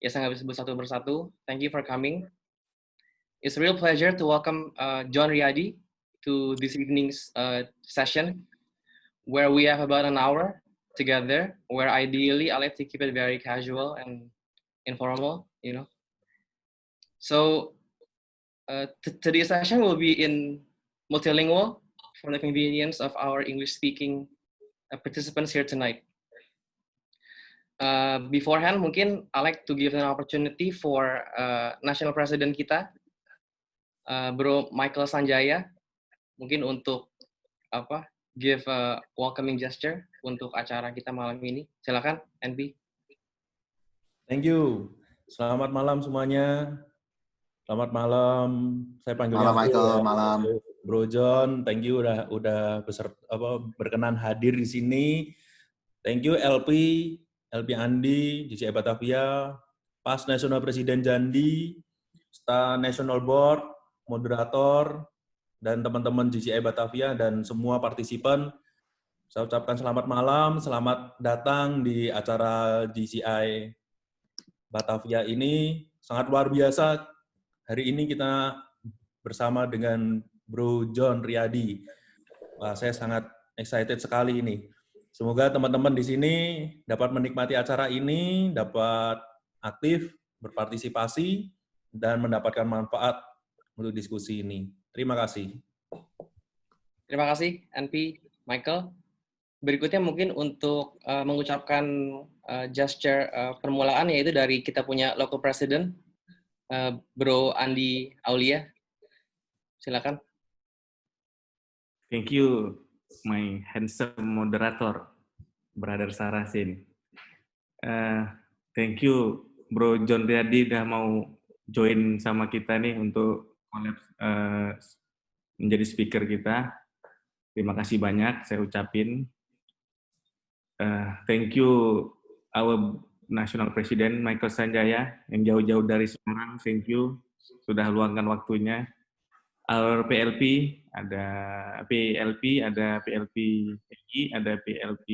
ya saya nggak bisa sebut satu persatu. Thank you for coming. It's a real pleasure to welcome John Riyadi to this evening's session, where we have about an hour together, where ideally I like to keep it very casual and informal, So today's session will be in multilingual for the convenience of our English-speaking participants here tonight. Beforehand, mungkin I like to give an opportunity for National President kita, Bro Michael Sanjaya, mungkin untuk give a welcoming gesture untuk acara kita malam ini. Silakan, NB. Thank you. Selamat malam semuanya. Selamat malam. Saya panggil malam Michael, ya. Malam. Bro John, thank you udah berkenan hadir di sini. Thank you LP Andi, JCI Batavia, Pas National Presiden Jandi, Staf National Board, moderator, dan teman-teman JCI Batavia dan semua partisipan. Saya ucapkan selamat malam, selamat datang di acara JCI Batavia ini. Sangat luar biasa. Hari ini kita bersama dengan Bro John Riyadi. Wah, saya sangat excited sekali ini. Semoga teman-teman di sini dapat menikmati acara ini, dapat aktif, berpartisipasi, dan mendapatkan manfaat untuk diskusi ini. Terima kasih. Terima kasih, NP, Michael. Berikutnya mungkin untuk mengucapkan gesture permulaan, yaitu dari kita punya local president, Bro Andi Aulia. Silakan. Thank you, my handsome moderator, Brother Sarasin. Thank you, Bro John Riyadi udah mau join sama kita nih untuk menjadi speaker kita. Terima kasih banyak, saya ucapin. Thank you, our National President Michael Sanjaya, yang jauh-jauh dari Semarang. Thank you, sudah luangkan waktunya. Our PLP, ada PLP EI, ada PLP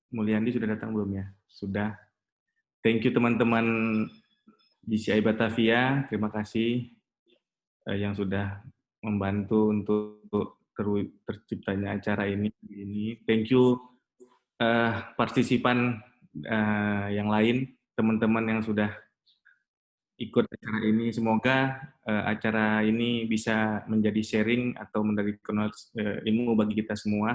Mulyandi sudah datang belum ya? Sudah. Thank you teman-teman JCI Batavia, terima kasih yang sudah membantu untuk terciptanya acara ini. Thank you partisipan yang lain, teman-teman yang sudah ikut acara ini. Semoga acara ini bisa menjadi sharing atau memberikan ilmu bagi kita semua.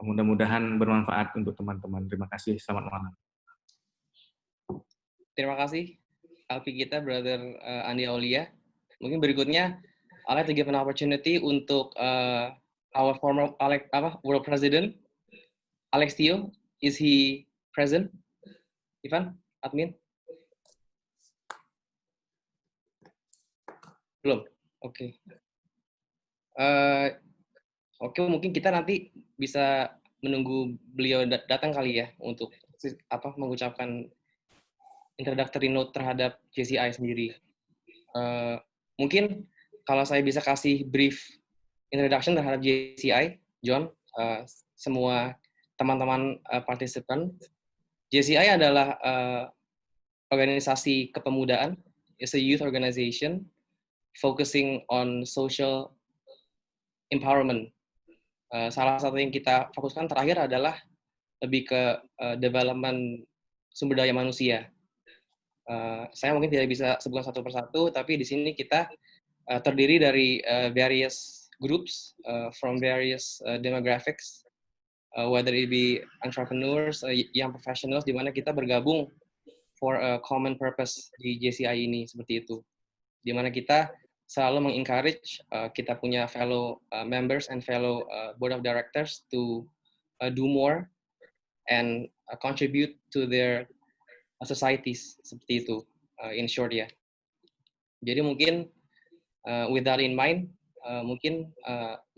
Mudah-mudahan bermanfaat untuk teman-teman. Terima kasih. Selamat malam. Terima kasih, LP kita, Brother Andi Aulia. Mungkin berikutnya, I'd like to give an opportunity untuk our former World President, Alex Tio. Is he present? Ivan, admin? Belum? Oke. Oke, mungkin kita nanti bisa menunggu beliau datang kali ya untuk mengucapkan introductory note terhadap JCI sendiri. Mungkin kalau saya bisa kasih brief introduction terhadap JCI, John, semua teman-teman partisipan. JCI adalah organisasi kepemudaan, it's a youth organization focusing on social empowerment. Salah satu yang kita fokuskan terakhir adalah lebih ke development sumber daya manusia. Saya mungkin tidak bisa sebutkan satu persatu, tapi di sini kita terdiri dari various groups from various demographics, whether it be entrepreneurs, young professionals, di mana kita bergabung for a common purpose di JCI ini, seperti itu. Di mana kita selalu mengencourage kita punya fellow members and fellow board of directors to do more and contribute to their societies, seperti itu, in short ya. Jadi mungkin with that in mind, mungkin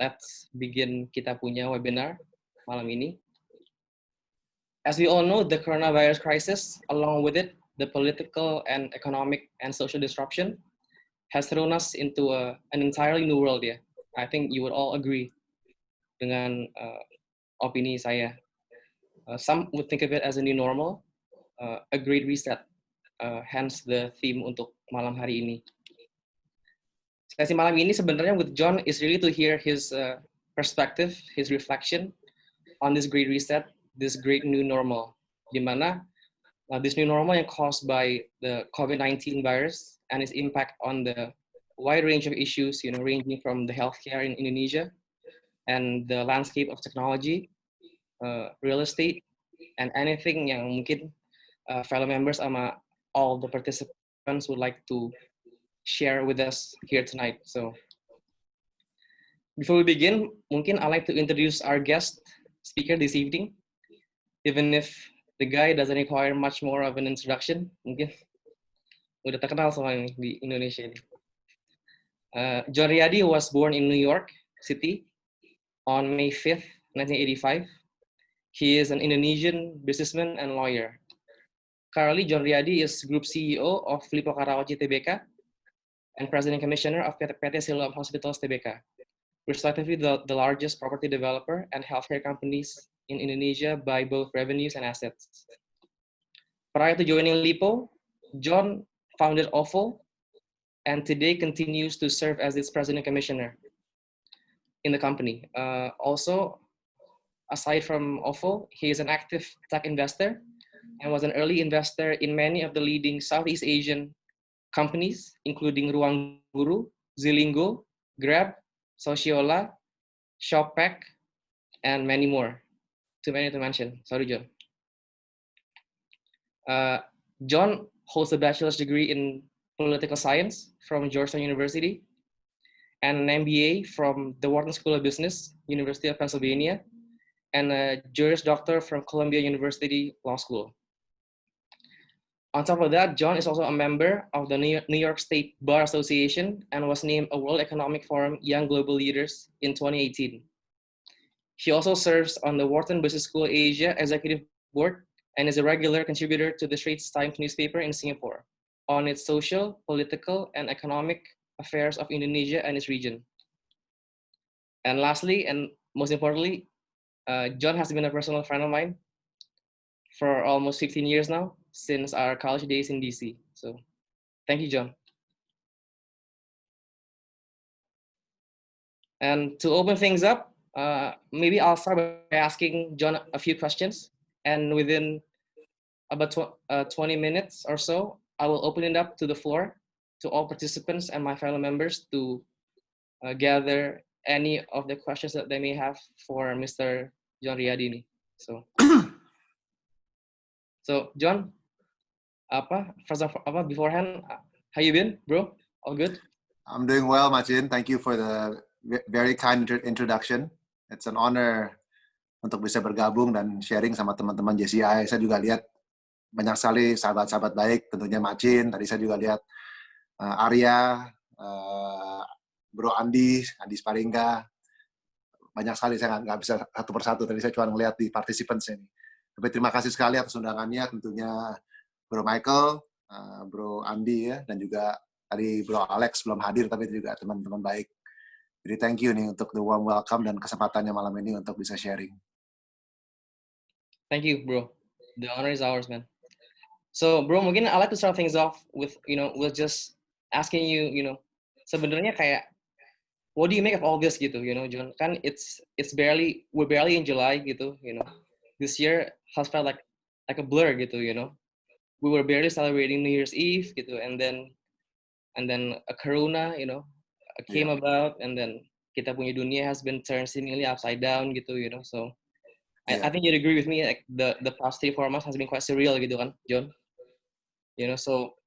let's begin kita punya webinar malam ini. As we all know, the coronavirus crisis, along with it, the political and economic and social disruption, has thrown us into an entirely new world ya. I think you would all agree dengan opini saya. Some would think of it as a new normal, a great reset, hence the theme untuk malam hari ini. Sesi malam ini sebenarnya with John is really to hear his perspective, his reflection on this great reset, this great new normal, di mana this new normal yang caused by the COVID-19 virus and its impact on the wide range of issues, ranging from the healthcare in Indonesia and the landscape of technology, real estate, and anything yang mungkin fellow members sama all the participants would like to share with us here tonight. So before we begin, mungkin I'd like to introduce our guest speaker this evening, even if the guy doesn't require much more of an introduction. Mungkin udah terkenal soalnya di Indonesia ini. John Riyadi was born in New York City on May 5th, 1985. He is an Indonesian businessman and lawyer. Currently, John Riyadi is Group CEO of Lipo Karawaci Tbk and President Commissioner of PT Siloam Hospitals Tbk, respectively the largest property developer and healthcare companies in Indonesia by both revenues and assets. Prior to joining Lipo, John founded OVO and today continues to serve as its President Commissioner in the company. Also, aside from OVO, he is an active tech investor and was an early investor in many of the leading Southeast Asian companies, including Ruang Guru, Zilingo, Grab, Sociola, Shopback, and many more. Too many to mention. Sorry, John. John holds a bachelor's degree in political science from Georgetown University and an MBA from the Wharton School of Business, University of Pennsylvania, and a Juris Doctor from Columbia University Law School. On top of that, John is also a member of the New York State Bar Association and was named a World Economic Forum Young Global Leaders in 2018. He also serves on the Wharton Business School Asia Executive Board and is a regular contributor to the Straits Times newspaper in Singapore on its social, political, and economic affairs of Indonesia and its region. And lastly, and most importantly, John has been a personal friend of mine for almost 15 years now, since our college days in DC. So thank you, John. And to open things up, maybe I'll start by asking John a few questions. And within about 20 minutes or so, I will open it up to the floor to all participants and my fellow members to gather any of the questions that they may have for Mr. John Riyadi. So John, beforehand, how you been, bro? All good? I'm doing well, Machin. Thank you for the very kind introduction. It's an honor untuk bisa bergabung dan sharing sama teman-teman JCI. Saya juga lihat banyak sekali sahabat-sahabat baik, tentunya Machin. Tadi saya juga lihat Arya, Bro Andi Sparingga. Banyak sekali, saya nggak bisa satu persatu. Tadi saya cuma ngelihat di participants ini. Tapi terima kasih sekali atas undangannya, tentunya Bro Michael, Bro Andi ya, dan juga tadi Bro Alex belum hadir, tapi juga teman-teman baik. Jadi thank you nih untuk the warm welcome dan kesempatannya malam ini untuk bisa sharing. Thank you, bro. The honor is ours, man. So, bro, mungkin I'd like to start things off with, with just asking you, sebenarnya kayak, what do you make of all this gitu, John? Kan we're barely in July gitu, This year has felt like a blur gitu, We were barely celebrating New Year's Eve gitu, and then a corona, came about, and then kita punya dunia has been turned seemingly upside down gitu, So I think you'd agree with me, like the past 3-4 months has been quite surreal gitu kan, John? So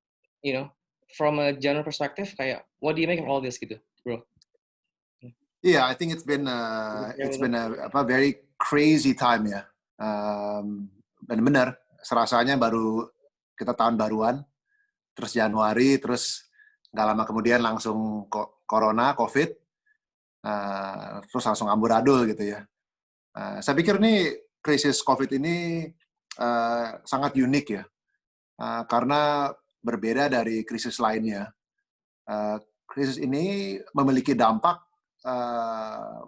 from a general perspective, kayak what do you make of all this gitu, bro? Yeah, I think it's been a very crazy time ya. Dan benar, serasanya baru kita tahun baruan, terus Januari, terus nggak lama kemudian langsung Corona, COVID, terus langsung amburadul gitu ya. Saya pikir nih krisis COVID ini sangat unik ya, karena berbeda dari krisis lainnya. Krisis ini memiliki dampak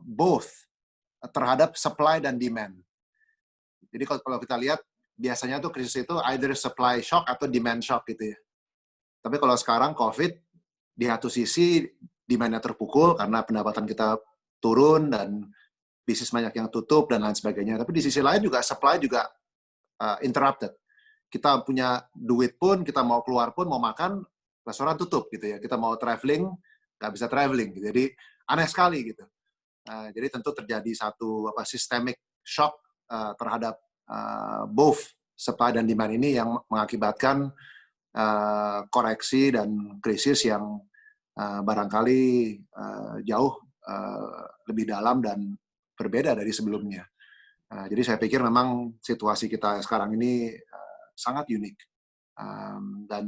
both terhadap supply dan demand. Jadi kalau kita lihat, biasanya tuh krisis itu either supply shock atau demand shock gitu ya. Tapi kalau sekarang COVID, di satu sisi demand-nya terpukul karena pendapatan kita turun dan bisnis banyak yang tutup dan lain sebagainya. Tapi di sisi lain juga supply juga interrupted. Kita punya duit pun, kita mau keluar pun, mau makan, restoran tutup gitu ya. Kita mau traveling, nggak bisa traveling. Gitu. Jadi aneh sekali gitu. Jadi tentu terjadi satu systemic shock terhadap both supply dan demand ini yang mengakibatkan koreksi dan krisis yang barangkali jauh lebih dalam dan berbeda dari sebelumnya. Jadi saya pikir memang situasi kita sekarang ini sangat unik dan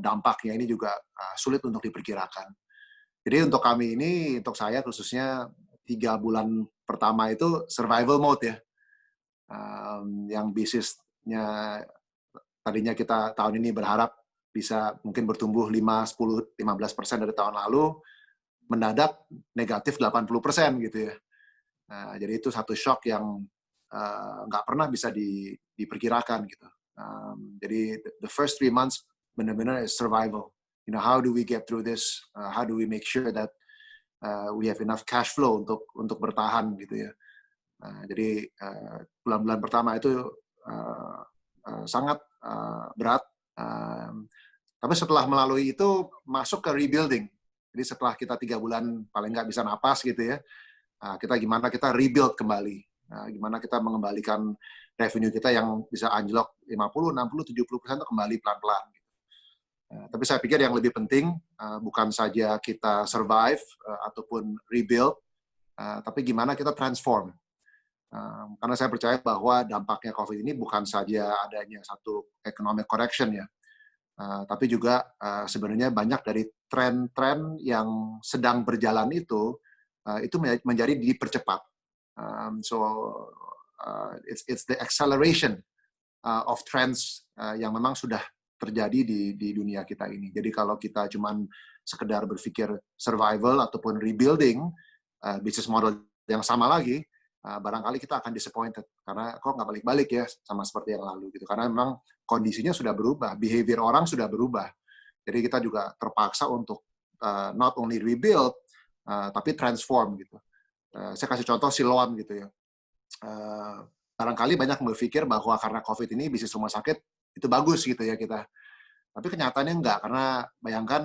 dampaknya ini juga sulit untuk diperkirakan. Jadi untuk kami ini, untuk saya khususnya 3 bulan pertama itu survival mode ya. Yang bisnisnya tadinya kita tahun ini berharap bisa mungkin bertumbuh 5, 10, 15% dari tahun lalu, mendadak negatif 80% gitu ya. Jadi itu satu shock yang nggak pernah bisa diperkirakan gitu. Jadi the first 3 months benar-benar is survival. You know, how do we get through this? How do we make sure that we have enough cash flow untuk bertahan gitu ya. Jadi bulan-bulan pertama itu sangat berat. Tapi setelah melalui itu masuk ke rebuilding. Jadi setelah kita 3 bulan paling nggak bisa napas gitu ya, gimana kita rebuild kembali. Gimana kita mengembalikan revenue kita yang bisa anjlok 50, 60, 70% itu kembali pelan-pelan. Tapi saya pikir yang lebih penting bukan saja kita survive ataupun rebuild, tapi gimana kita transform. Karena saya percaya bahwa dampaknya COVID ini bukan saja adanya satu economic correction ya, tapi juga sebenarnya banyak dari tren-tren yang sedang berjalan itu menjadi dipercepat. It's the acceleration of trends yang memang sudah terjadi di dunia kita ini. Jadi kalau kita cuman sekedar berpikir survival ataupun rebuilding bisnis model yang sama lagi, barangkali kita akan disappointed karena kok nggak balik-balik ya sama seperti yang lalu gitu. Karena memang kondisinya sudah berubah, behavior orang sudah berubah. Jadi kita juga terpaksa untuk not only rebuild tapi transform gitu. Saya kasih contoh Siloam gitu ya. Barangkali banyak berpikir bahwa karena COVID ini bisnis rumah sakit itu bagus gitu ya kita. Tapi kenyataannya enggak, karena bayangkan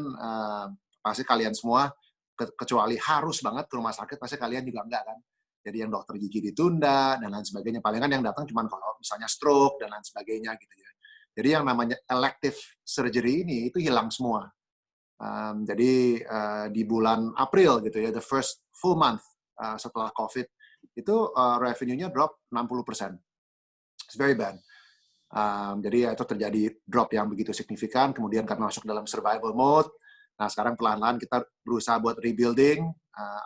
pasti kalian semua, kecuali harus banget ke rumah sakit, pasti kalian juga enggak kan. Jadi yang dokter gigi ditunda, dan lain sebagainya. Palingan yang datang cuma kalau misalnya stroke, dan lain sebagainya gitu ya. Jadi yang namanya elective surgery ini, itu hilang semua. Jadi di bulan April gitu ya, the first full month setelah COVID, itu revenue-nya drop 60%. It's very bad. Jadi itu terjadi drop yang begitu signifikan, kemudian kami masuk dalam survival mode. Nah, sekarang pelan-pelan kita berusaha buat rebuilding.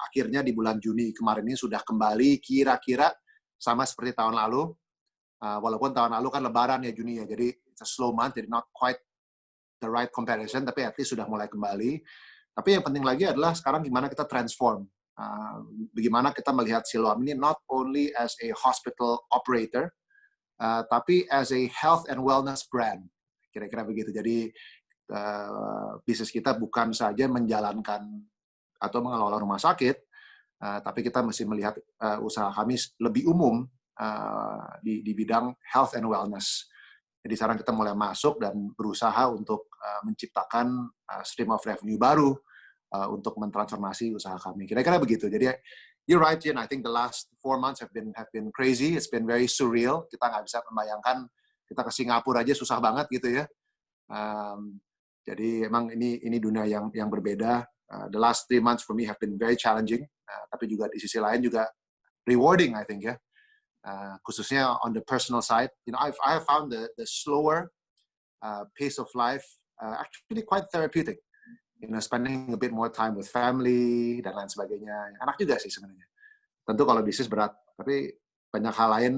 Akhirnya di bulan Juni kemarin ini sudah kembali kira-kira sama seperti tahun lalu. Walaupun tahun lalu kan lebaran ya Juni ya, jadi it's a slow month, jadi not quite the right comparison, tapi at least sudah mulai kembali. Tapi yang penting lagi adalah sekarang gimana kita transform. Bagaimana kita melihat Siloam ini not only as a hospital operator, tapi as a health and wellness brand, kira-kira begitu. Jadi bisnis kita bukan saja menjalankan atau mengelola rumah sakit, tapi kita mesti melihat usaha kami lebih umum di bidang health and wellness. Jadi sekarang kita mulai masuk dan berusaha untuk menciptakan stream of revenue baru untuk mentransformasi usaha kami. Kira-kira begitu. Jadi you're right, Jin. I think the last 4 months have been crazy. It's been very surreal. Kita nggak bisa membayangkan kita ke Singapura aja susah banget gitu ya. Jadi emang ini dunia yang berbeda. The last 3 months for me have been very challenging. Tapi juga di sisi lain juga rewarding, I think ya. Khususnya on the personal side, you know, I have found the slower pace of life actually quite therapeutic. You know, spending a bit more time with family dan lain sebagainya. Enak juga sih sebenarnya. Tentu kalau bisnis berat, tapi banyak hal lain.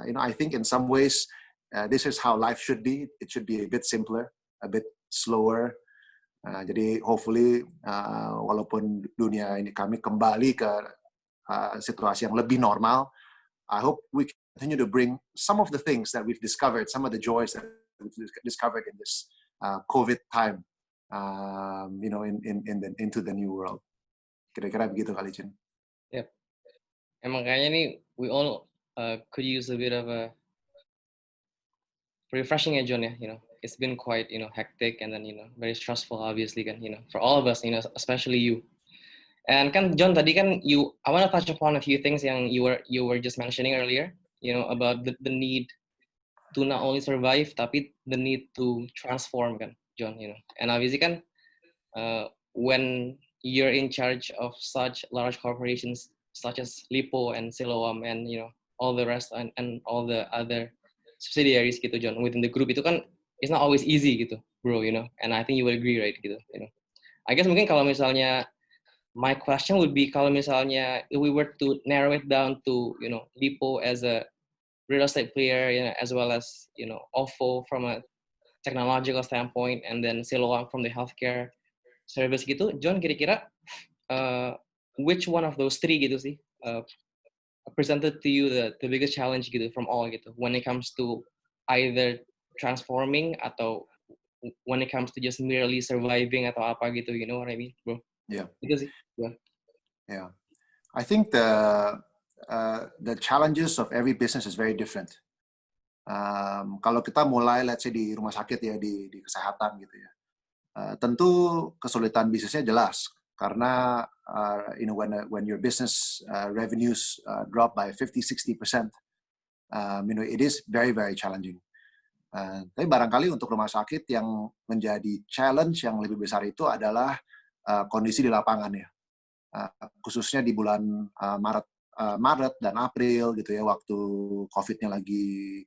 You know, I think in some ways this is how life should be. It should be a bit simpler, a bit slower. Jadi hopefully walaupun dunia ini kami kembali ke situasi yang lebih normal, I hope we continue to bring some of the things that we've discovered, some of the joys that we've discovered in this COVID time, into the new world. Kira-kira begitu kali, Chin. Yep. Emang kayaknya nih we all could use a bit of a refreshing ya, John, ya. It's been quite hectic and then very stressful obviously kan, for all of us, especially you. And kan John tadi kan I want to touch upon a few things yang you were just mentioning earlier, about the need to not only survive tapi the need to transform kan, John, And obviously kan when you're in charge of such large corporations such as Lipo and Siloam and all the rest and all the other subsidiaries gitu, John, within the group itu kan it's not always easy gitu, bro, and I think you will agree, right, gitu, I guess mungkin kalau misalnya my question would be kalau misalnya if we were to narrow it down to Lipo as a real estate player, as well as OVO from a technological standpoint, and then Siloam from the healthcare service gitu, John, kira-kira which one of those three gitu sih presented to you the biggest challenge gitu from all gitu when it comes to either transforming atau when it comes to just merely surviving atau apa gitu, you know what I mean, bro? Yeah. Gitu sih. Yeah. I think the challenges of every business is very different. Kalau kita mulai, let's say di rumah sakit ya, di kesehatan gitu ya, tentu kesulitan bisnisnya jelas karena when your business revenues drop by 50-60%, it is very very challenging. Tapi barangkali untuk rumah sakit yang menjadi challenge yang lebih besar itu adalah kondisi di lapangan ya, khususnya di bulan Maret dan April gitu ya, waktu COVID-nya lagi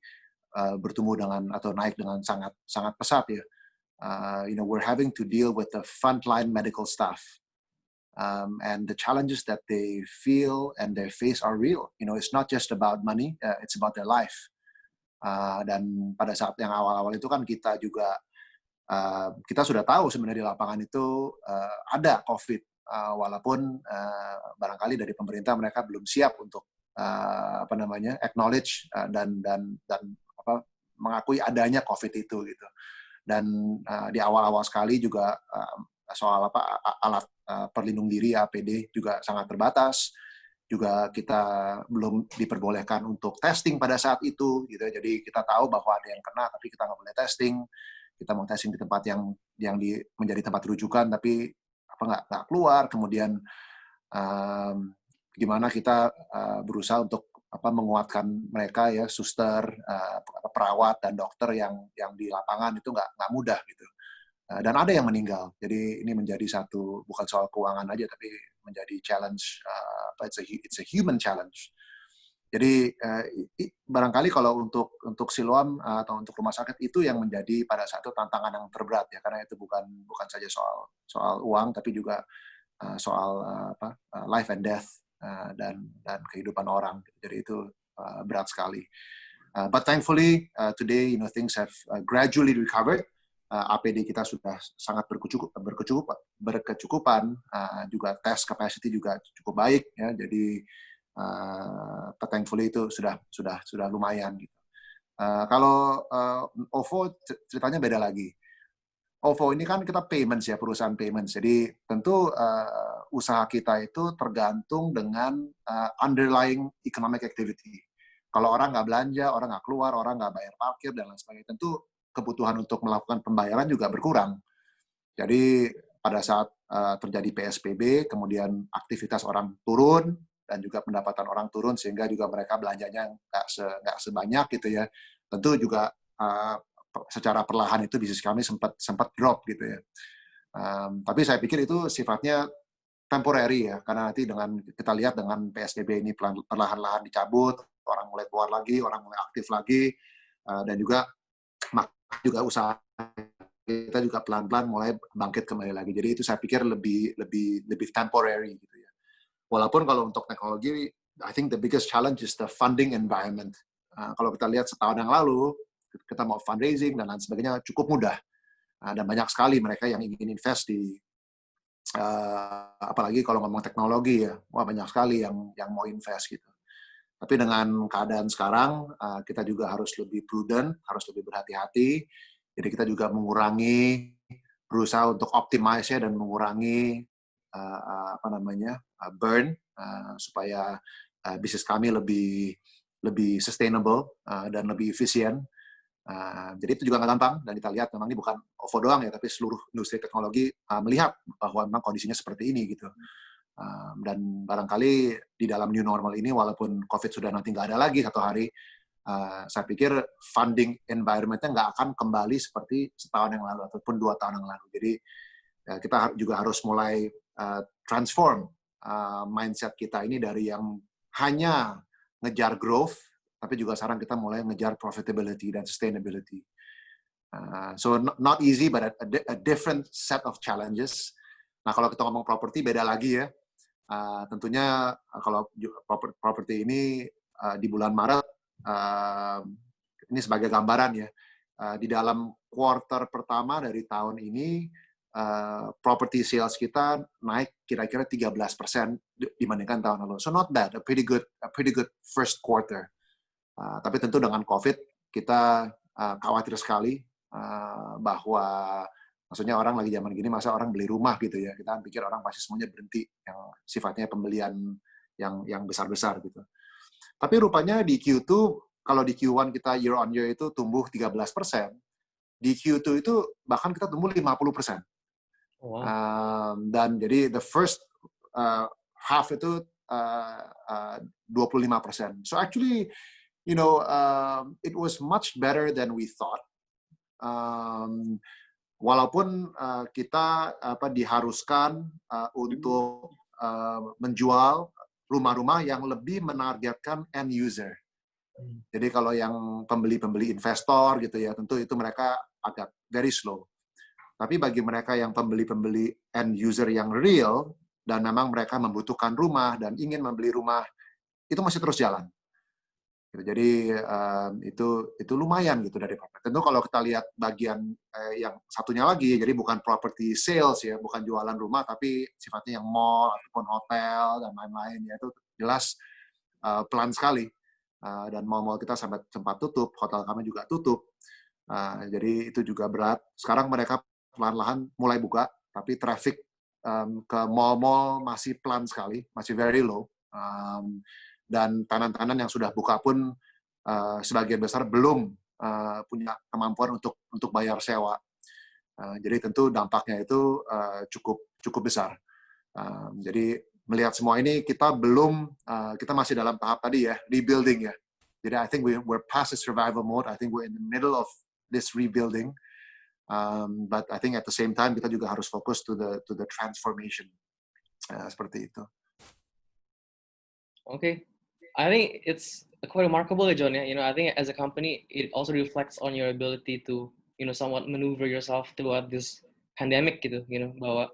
bertumbuh atau naik dengan sangat sangat pesat ya. We're having to deal with the frontline medical staff, and the challenges that they feel and they face are real. It's not just about money, it's about their life. Dan pada saat yang awal-awal itu kan kita juga kita sudah tahu sebenarnya di lapangan itu ada COVID, walaupun barangkali dari pemerintah mereka belum siap untuk acknowledge dan mengakui adanya COVID itu gitu. Dan di awal-awal sekali juga soal alat perlindung diri APD juga sangat terbatas. Juga kita belum diperbolehkan untuk testing pada saat itu gitu. Jadi kita tahu bahwa ada yang kena tapi kita nggak boleh testing. Kita mau testing di tempat yang menjadi tempat rujukan tapi nggak keluar. Kemudian gimana kita berusaha untuk menguatkan mereka ya, suster, perawat dan dokter yang di lapangan itu nggak mudah gitu. Dan ada yang meninggal. Jadi ini menjadi satu, bukan soal keuangan aja tapi menjadi challenge, it's a human challenge. Jadi barangkali kalau untuk Siloam atau untuk rumah sakit itu yang menjadi pada satu tantangan yang terberat ya, karena itu bukan saja soal uang tapi juga soal life and death dan kehidupan orang. Jadi itu berat sekali. But thankfully today things have gradually recovered. APD kita sudah sangat berkecukupan, juga tes capacity juga cukup baik ya. Jadi thankfully itu sudah lumayan gitu. Kalau OVO ceritanya beda lagi. OVO ini kan kita payments ya, perusahaan payments. Jadi tentu usaha kita itu tergantung dengan underlying economic activity. Kalau orang nggak belanja, orang nggak keluar, orang nggak bayar parkir dan lain sebagainya, tentu kebutuhan untuk melakukan pembayaran juga berkurang. Jadi pada saat terjadi PSBB, kemudian aktivitas orang turun dan juga pendapatan orang turun sehingga juga mereka belanjanya nggak sebanyak gitu ya. Tentu juga secara perlahan itu bisnis kami sempat drop gitu ya. Tapi saya pikir itu sifatnya temporary ya, karena nanti dengan kita lihat dengan PSBB ini perlahan-lahan dicabut, orang mulai keluar lagi, orang mulai aktif lagi, dan juga usaha kita juga pelan-pelan mulai bangkit kembali lagi. Jadi itu saya pikir lebih temporary gitu ya. Walaupun kalau untuk teknologi, I think the biggest challenge is the funding environment. Kalau kita lihat setahun yang lalu, kita mau fundraising dan lain sebagainya cukup mudah. Dan banyak sekali mereka yang ingin invest di, apalagi kalau ngomong teknologi ya, wah banyak sekali yang mau invest gitu. Tapi dengan keadaan sekarang, kita juga harus lebih prudent, harus lebih berhati-hati. Jadi kita juga berusaha untuk optimize-nya dan mengurangi burn supaya bisnis kami lebih sustainable dan lebih efisien. Jadi itu juga nggak gampang, dan kita lihat memang ini bukan OVO doang ya, tapi seluruh industri teknologi melihat bahwa memang kondisinya seperti ini gitu. Dan barangkali di dalam new normal ini, walaupun COVID sudah nanti nggak ada lagi satu hari, saya pikir funding environment-nya nggak akan kembali seperti setahun yang lalu ataupun 2 tahun yang lalu. Jadi kita juga harus mulai transform mindset kita ini dari yang hanya ngejar growth, tapi juga sekarang kita mulai ngejar profitability dan sustainability. So not easy, but a different set of challenges. Nah, kalau kita ngomong properti beda lagi ya. Tentunya kalau properti ini di bulan Maret, ini sebagai gambaran ya, di dalam quarter pertama dari tahun ini, property sales kita naik kira-kira 13% dibandingkan tahun lalu. So not bad, a pretty good first quarter. Tapi tentu dengan COVID kita khawatir sekali bahwa maksudnya orang lagi zaman gini, masa orang beli rumah gitu ya. Kita pikir orang pasti semuanya berhenti yang sifatnya pembelian yang besar-besar gitu. Tapi rupanya di Q2, kalau di Q1 kita year on year itu tumbuh 13%, di Q2 itu bahkan kita tumbuh 50%. Wow. Dan jadi the first half itu 25%. So actually, it was much better than we thought. Walaupun kita diharuskan untuk menjual rumah-rumah yang lebih menargetkan end user. Jadi kalau yang pembeli investor gitu ya, tentu itu mereka agak very slow. Tapi bagi mereka yang pembeli end user yang real dan memang mereka membutuhkan rumah dan ingin membeli rumah, itu masih terus jalan. Jadi itu lumayan gitu dari properti. Tentu kalau kita lihat bagian yang satunya lagi, jadi bukan property sales ya, bukan jualan rumah, tapi sifatnya yang mall ataupun hotel dan lain-lain ya, itu jelas pelan sekali. Dan mall-mall kita sempat tutup, hotel kami juga tutup. Jadi itu juga berat. Sekarang mereka pelan-pelan mulai buka, tapi traffic ke mall-mall masih pelan sekali, masih very low. Dan tenan-tenan yang sudah buka pun sebagian besar belum punya kemampuan untuk bayar sewa. Jadi tentu dampaknya itu cukup besar. Jadi melihat semua ini kita masih dalam tahap tadi ya, rebuilding ya. Jadi I think we're past the survival mode. I think we're in the middle of this rebuilding. But I think at the same time kita juga harus fokus to the transformation. Seperti itu. Okay. I think it's quite remarkable, John. Yeah? I think as a company, it also reflects on your ability to, somewhat maneuver yourself throughout this pandemic, gitu. Bahwa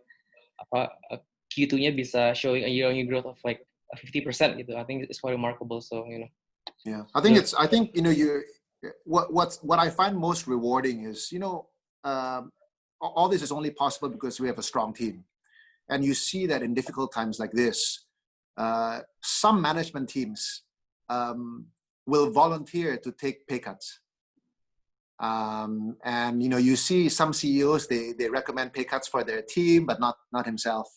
Q2-nya bisa showing a year-on-year growth of like 50%, gitu. I think it's quite remarkable. So, Yeah, I think what I find most rewarding is, all this is only possible because we have a strong team, and you see that in difficult times like this. Some management teams will volunteer to take pay cuts. And you see some CEOs, they recommend pay cuts for their team, but not himself.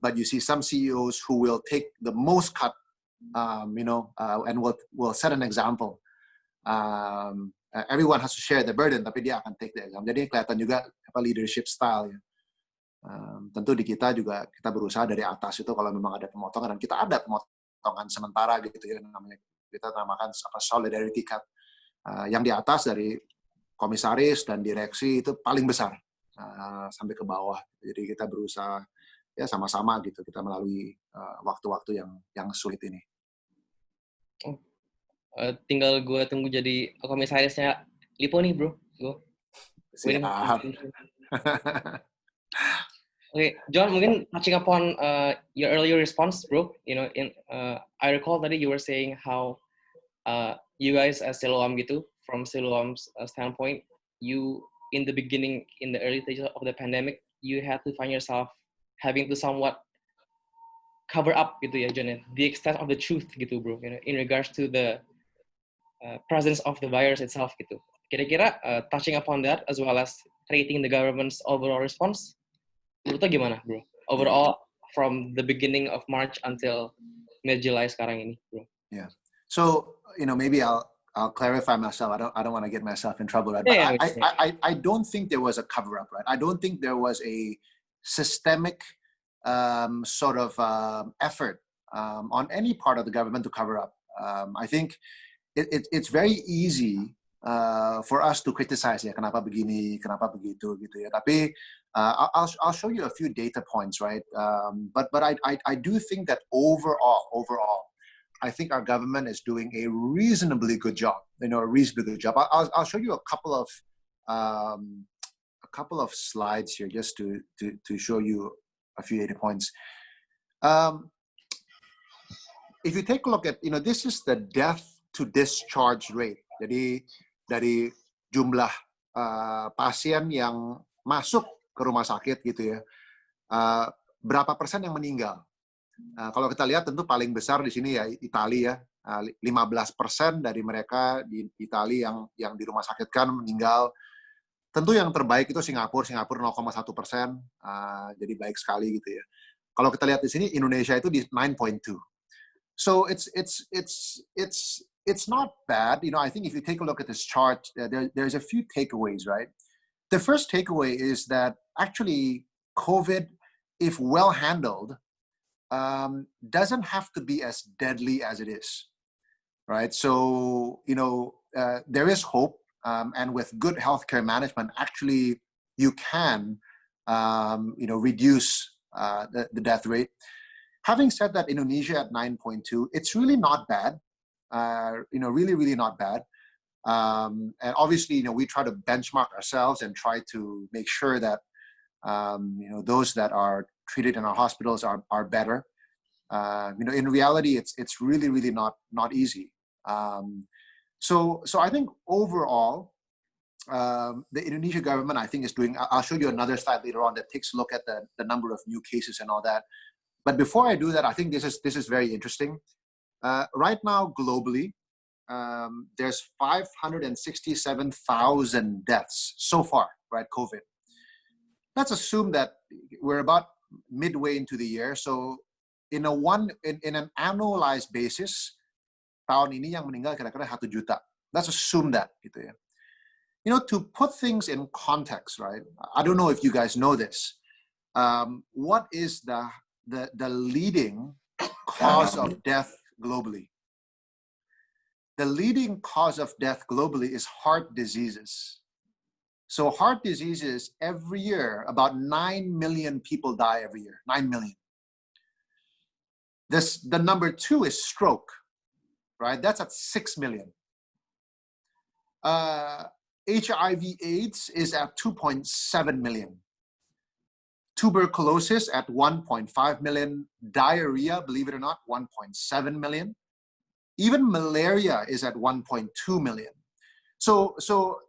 But you see some CEOs who will take the most cut, and will set an example. Everyone has to share the burden, tapi dia akan take the example. Jadi kelihatan juga leadership style ya. Tentu di kita juga kita berusaha dari atas itu kalau memang ada pemotongan, dan kita ada pemotongan sementara gitu ya, namanya kita namakan solidarity cut. Yang di atas dari komisaris dan direksi itu paling besar sampai ke bawah. Jadi kita berusaha ya sama-sama gitu kita melalui waktu-waktu yang sulit ini. Tinggal gue tunggu jadi komisarisnya Lipo nih, bro. Siap. Okay, John, mungkin touching upon your earlier response, bro. I recall that you were saying how you guys as Siloam gitu, from Siloam's standpoint, you in the beginning, in the early stages of the pandemic, you had to find yourself having to somewhat cover up gitu ya, John, the extent of the truth gitu, bro, in regards to the presence of the virus itself gitu. Kira-kira touching upon that as well as rating the government's overall response, menurut lo gimana, bro? Overall, from the beginning of March until mid-July sekarang ini, bro. Yeah. So, maybe I'll clarify myself. I don't want to get myself in trouble, right? But I don't think there was a cover up, right? I don't think there was a systemic sort of effort on any part of the government to cover up. I think it's very easy for us to criticize ya, kenapa begini, kenapa begitu gitu ya. Tapi I'll show you a few data points, right? But I do think that overall, I think our government is doing a reasonably good job. A reasonably good job. I'll show you a couple of slides here just to show you a few data points. If you take a look at, this is the death to discharge rate. Jadi dari jumlah pasien yang masuk ke rumah sakit gitu ya, berapa persen yang meninggal? Kalau kita lihat tentu paling besar di sini ya Italia ya, 15% dari mereka di Italia yang di rumah sakit kan meninggal. Tentu yang terbaik itu Singapura 0,1%, jadi baik sekali gitu ya. Kalau kita lihat di sini Indonesia itu di 9.2. So it's not bad. I think if you take a look at this chart, there's a few takeaways, right? The first takeaway is that actually COVID, if well handled, doesn't have to be as deadly as it is, right? So, there is hope, and with good healthcare management, actually you can, reduce the death rate. Having said that, Indonesia at 9.2, it's really not bad. Really, really not bad. And obviously, we try to benchmark ourselves and try to make sure that, those that are treated in our hospitals are better. In reality, it's really, really not easy. So I think overall, the Indonesia government, I think, is doing. I'll show you another slide later on that takes a look at the number of new cases and all that. But before I do that, I think this is very interesting. Right now, globally, there's 567,000 deaths so far, right? COVID. Let's assume that we're about midway into the year. So in an annualized basis, tahun ini yang meninggal kira-kira 1 juta. Let's assume that, gitu ya. To put things in context, right? I don't know if you guys know this. What is the leading cause of death globally? The leading cause of death globally is heart diseases. So heart diseases, every year, about 9 million people die every year, 9 million. The number 2 is stroke, right? That's at 6 million. HIV/AIDS is at 2.7 million. Tuberculosis at 1.5 million. Diarrhea, believe it or not, 1.7 million. Even malaria is at 1.2 million. So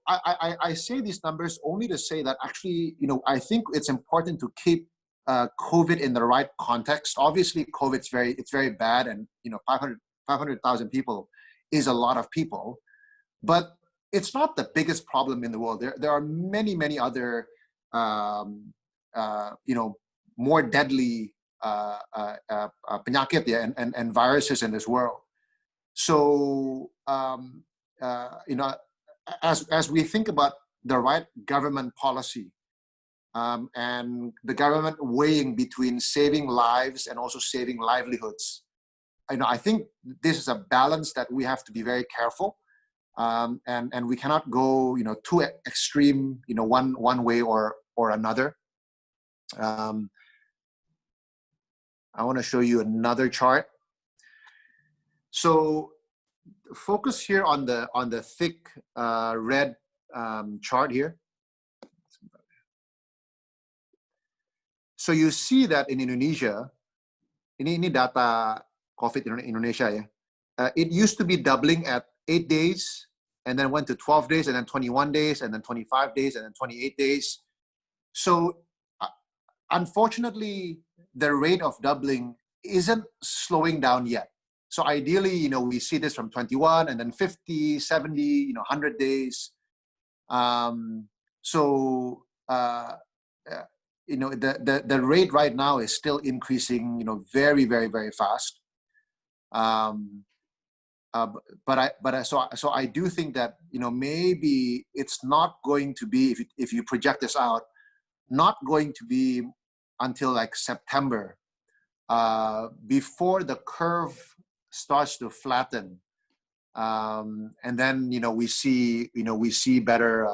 I say these numbers only to say that actually, I think it's important to keep COVID in the right context. Obviously, COVID it's very bad, and 500,000 people is a lot of people, but it's not the biggest problem in the world. There are many other more deadly penyakit and viruses in this world. So as we think about the right government policy, and the government weighing between saving lives and also saving livelihoods, I think this is a balance that we have to be very careful, and we cannot go too extreme one way or another. I want to show you another chart. So focus here on the thick red chart here. So you see that in Indonesia, ini data COVID in Indonesia ya. It used to be doubling at 8 days, and then went to 12 days, and then 21 days, and then 25 days, and then 28 days. So unfortunately, the rate of doubling isn't slowing down yet. So ideally, we see this from 21 and then 50, 70, 100 days. The rate right now is still increasing, very, very, very fast. So I do think that, maybe it's not going to be, if you project this out, not going to be until like September, before the curve starts to flatten. And then, we see better,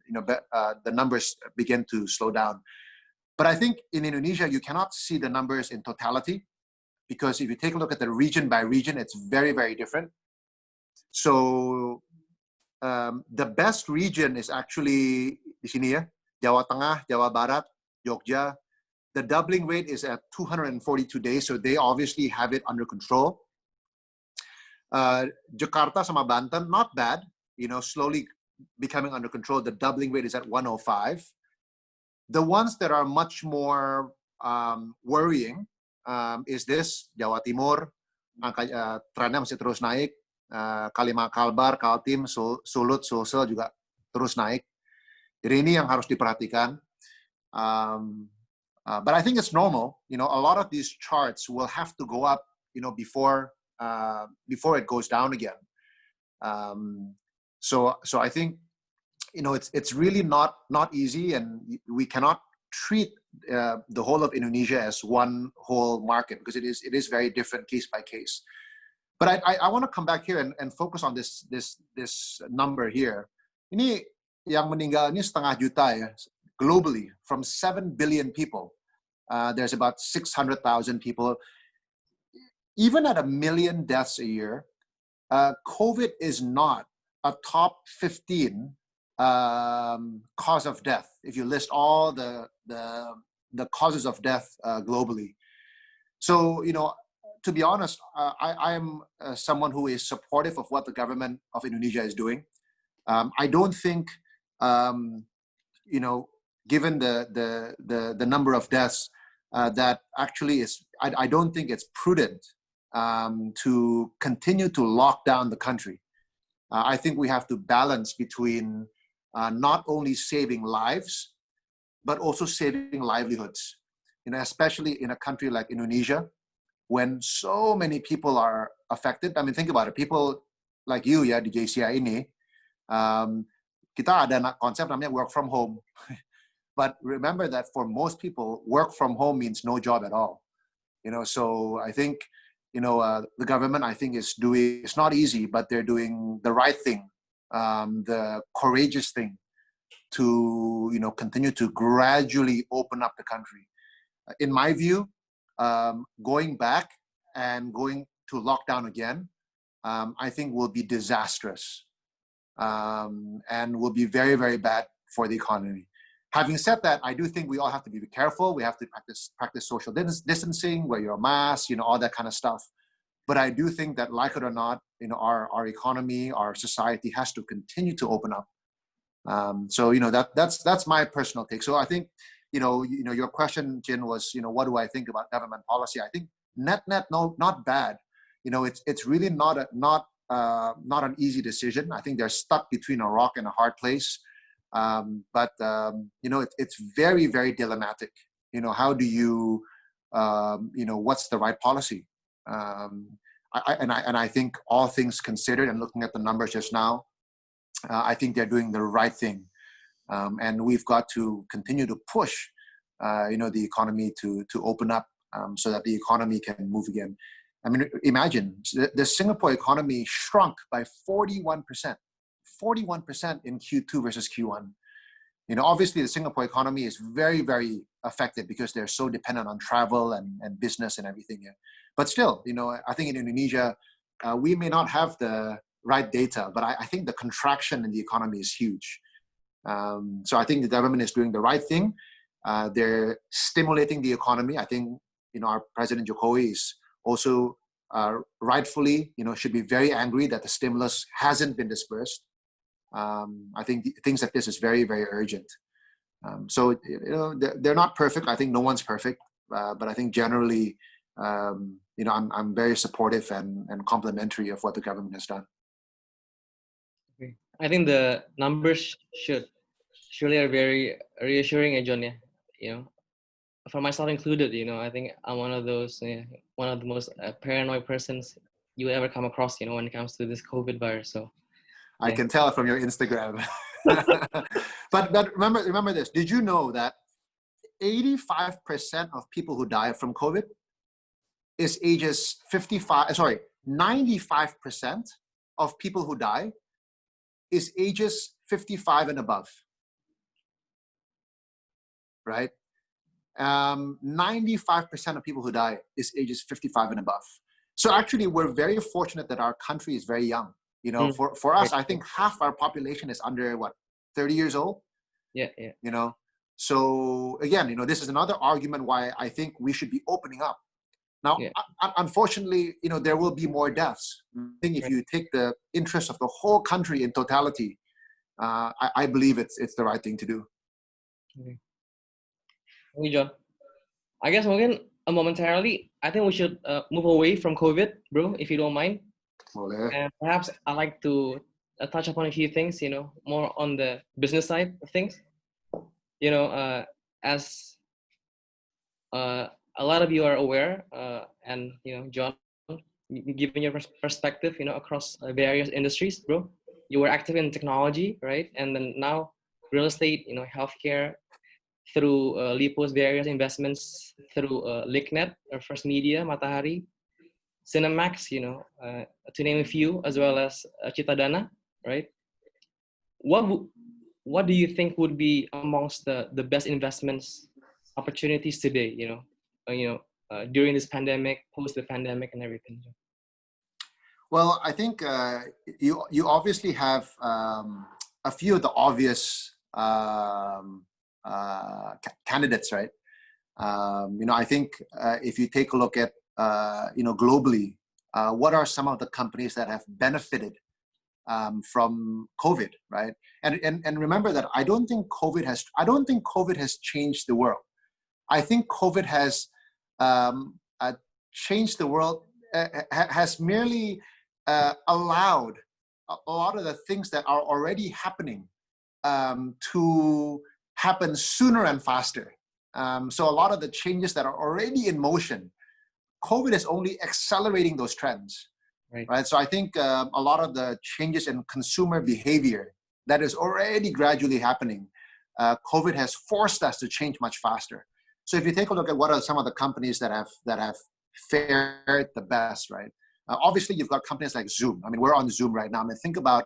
the numbers begin to slow down. But I think in Indonesia, you cannot see the numbers in totality, because if you take a look at the region by region, it's very, very different. So the best region is actually di sini ya, Jawa Tengah, Jawa Barat, Jogja. The doubling rate is at 242 days, so they obviously have it under control. Jakarta sama Banten, not bad, slowly becoming under control. The doubling rate is at 105. The ones that are much more worrying is this, Jawa Timur, trennya masih terus naik. Kalbar, Kaltim, Sulut, Sulsel juga terus naik. Jadi ini yang harus diperhatikan. But I think it's normal. A lot of these charts will have to go up, before it goes down again. So I think, it's really not easy, and we cannot treat the whole of Indonesia as one whole market, because it is very different case by case. But I want to come back here and focus on this number here. Ini yang meninggal ini 0,5 juta ya, globally, from 7 billion people. There's about 600,000 people. Even at 1 million deaths a year, COVID is not a top 15 cause of death, if you list all the causes of death globally. So, to be honest, I am someone who is supportive of what the government of Indonesia is doing. I don't think, given the number of deaths, that actually is, I don't think it's prudent to continue to lock down the country. I think we have to balance between not only saving lives, but also saving livelihoods. Especially in a country like Indonesia, when so many people are affected. I mean, think about it. People like you, ya, di JCI ini, kita ada konsep namanya work from home. But remember that for most people, work from home means no job at all. So I think, the government, I think, is doing, it's not easy, but they're doing the right thing, the courageous thing to, continue to gradually open up the country. In my view, going back and going to lockdown again, I think will be disastrous, and will be very, very bad for the economy. Having said that, I do think we all have to be careful. We have to practice social distancing, wear your mask, all that kind of stuff. But I do think that, like it or not, our economy, our society has to continue to open up. So that's my personal take. So I think, your question, Jin, was, what do I think about government policy? I think net, no, not bad. It's really not an easy decision. I think they're stuck between a rock and a hard place. But it's very, very dilemmatic. How do you, what's the right policy? I think all things considered, and looking at the numbers just now, I think they're doing the right thing. And we've got to continue to push, the economy to open up, so that the economy can move again. I mean, imagine the Singapore economy shrunk by 41% in Q2 versus Q1. Obviously the Singapore economy is very, very affected because they're so dependent on travel and business and everything. Yeah. But still, I think in Indonesia, we may not have the right data, but I think the contraction in the economy is huge. So I think the government is doing the right thing. They're stimulating the economy. I think, our President Jokowi is also rightfully, should be very angry that the stimulus hasn't been dispersed. I think things like this is very, very urgent. So, they're not perfect. I think no one's perfect. But I think generally, I'm very supportive and complimentary of what the government has done. Okay. I think the numbers surely are very reassuring, John. Yeah, for myself included, I think I'm one of those, one of the most paranoid persons you ever come across, when it comes to this COVID virus. So I can tell from your Instagram. but remember this. Did you know that 85% of people who die from COVID is ages 55? Sorry, 95% of people who die is ages 55 and above. Right? 95% of people who die is ages 55 and above. So actually, we're very fortunate that our country is very young. For us, I think half our population is under 30 years old. Yeah. So again, this is another argument why I think we should be opening up. Now, unfortunately, there will be more deaths. I think if you take the interest of the whole country in totality, I believe it's the right thing to do. Okay. Thank you, John. I guess mungkin momentarily, I think we should move away from COVID, bro, if you don't mind. And perhaps I'd like to touch upon a few things, more on the business side of things. As a lot of you are aware, and John, given your perspective, across various industries, bro, you were active in technology, right? And then now real estate, healthcare, through Lipo's various investments through LinkNet, or First Media, Matahari, Cinemax, to name a few, as well as Citadana, right? What do you think would be amongst the best investments opportunities today, during this pandemic, post the pandemic and everything? Well, I think you obviously have a few of the obvious candidates, right? I think if you take a look at globally, what are some of the companies that have benefited from COVID, right? And remember that I don't think COVID has changed the world. I think COVID has changed the world, has merely allowed a lot of the things that are already happening to happen sooner and faster. So a lot of the changes that are already in motion, COVID is only accelerating those trends, right? So I think a lot of the changes in consumer behavior that is already gradually happening, COVID has forced us to change much faster. So if you take a look at what are some of the companies that have fared the best, right? Obviously, you've got companies like Zoom. I mean, we're on Zoom right now. I mean, think about,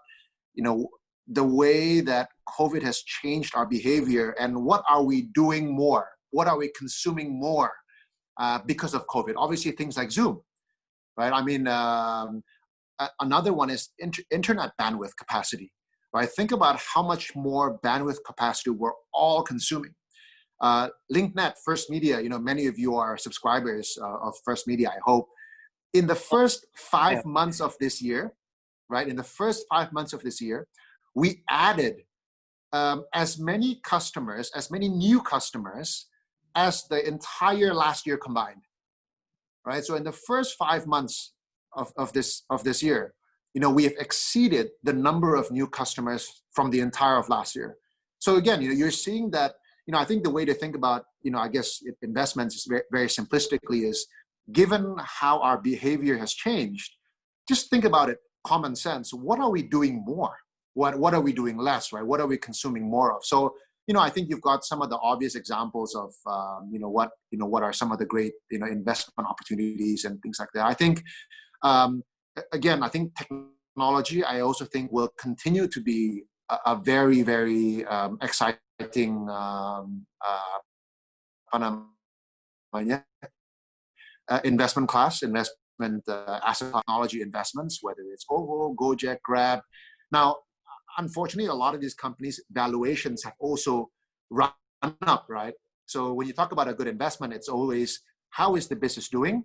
the way that COVID has changed our behavior, and what are we doing more? What are we consuming more because of COVID? Obviously, things like Zoom, right? I mean, another one is internet bandwidth capacity, right? Think about how much more bandwidth capacity we're all consuming. LinkNet, First Media, many of you are subscribers of First Media, I hope. In the first 5 months of this year, right? In the first 5 months of this year, we added as many new customers as the entire last year combined, right? So in the first 5 months of this year, we have exceeded the number of new customers from the entire of last year. So again, you're seeing that, I think the way to think about, I guess investments is very, very simplistically is, given how our behavior has changed, just think about it, common sense. What are we doing more? What are we doing less, right? What are we consuming more of? So, I think you've got some of the obvious examples of, what are some of the great, investment opportunities and things like that. I think, again, I think technology, I also think will continue to be a very, very exciting investment class, asset technology investments, whether it's OVO, Gojek, Grab. Now, unfortunately, a lot of these companies' valuations have also run up, right? So when you talk about a good investment, it's always, how is the business doing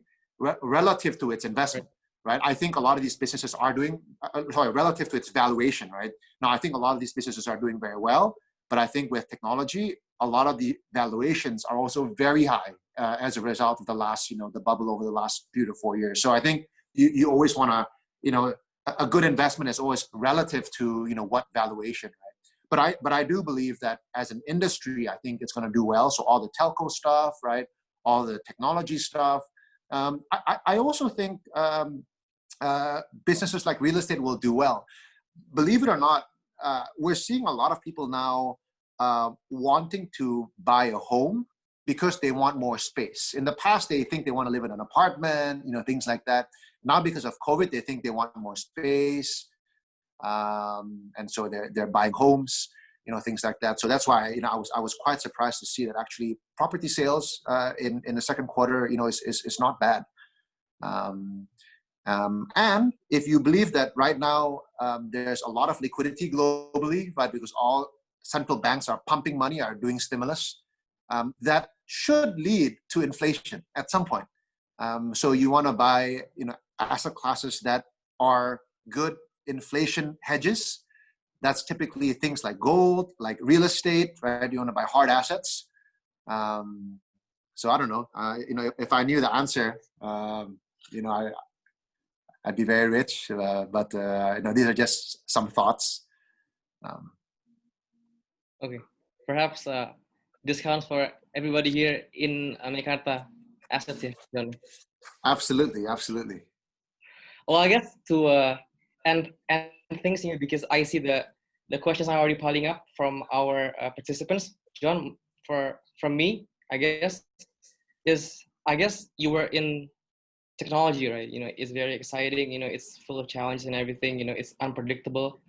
relative to its investment, right? I think a lot of these businesses are doing, relative to its valuation, right? Now, I think a lot of these businesses are doing very well, But I think with technology, a lot of the valuations are also very high as a result of the last, the bubble over the last 3 to 4 years. So I think you always want to, a good investment is always relative to, what valuation, right? But I do believe that as an industry, I think it's going to do well. So all the telco stuff, right? All the technology stuff. I also think businesses like real estate will do well. Believe it or not, we're seeing a lot of people now wanting to buy a home because they want more space. In the past, they think they want to live in an apartment, things like that. Now, because of COVID, they think they want more space. And so they're buying homes, things like that. So that's why, I was quite surprised to see that actually property sales in the second quarter, is not bad. And if you believe that right now there's a lot of liquidity globally, right, because all central banks are pumping money, are doing stimulus, that should lead to inflation at some point. So you want to buy, asset classes that are good inflation hedges. That's typically things like gold, like real estate, right? You want to buy hard assets. So I don't know. If I knew the answer, I'd be very rich. But these are just some thoughts. Okay, perhaps discounts for everybody here in Mekarta assets, yeah, John. Absolutely. Well, I guess to end things here, because I see the questions are already piling up from our participants. John, from me, I guess you were in technology, right? It's very exciting. It's full of challenges and everything. It's unpredictable.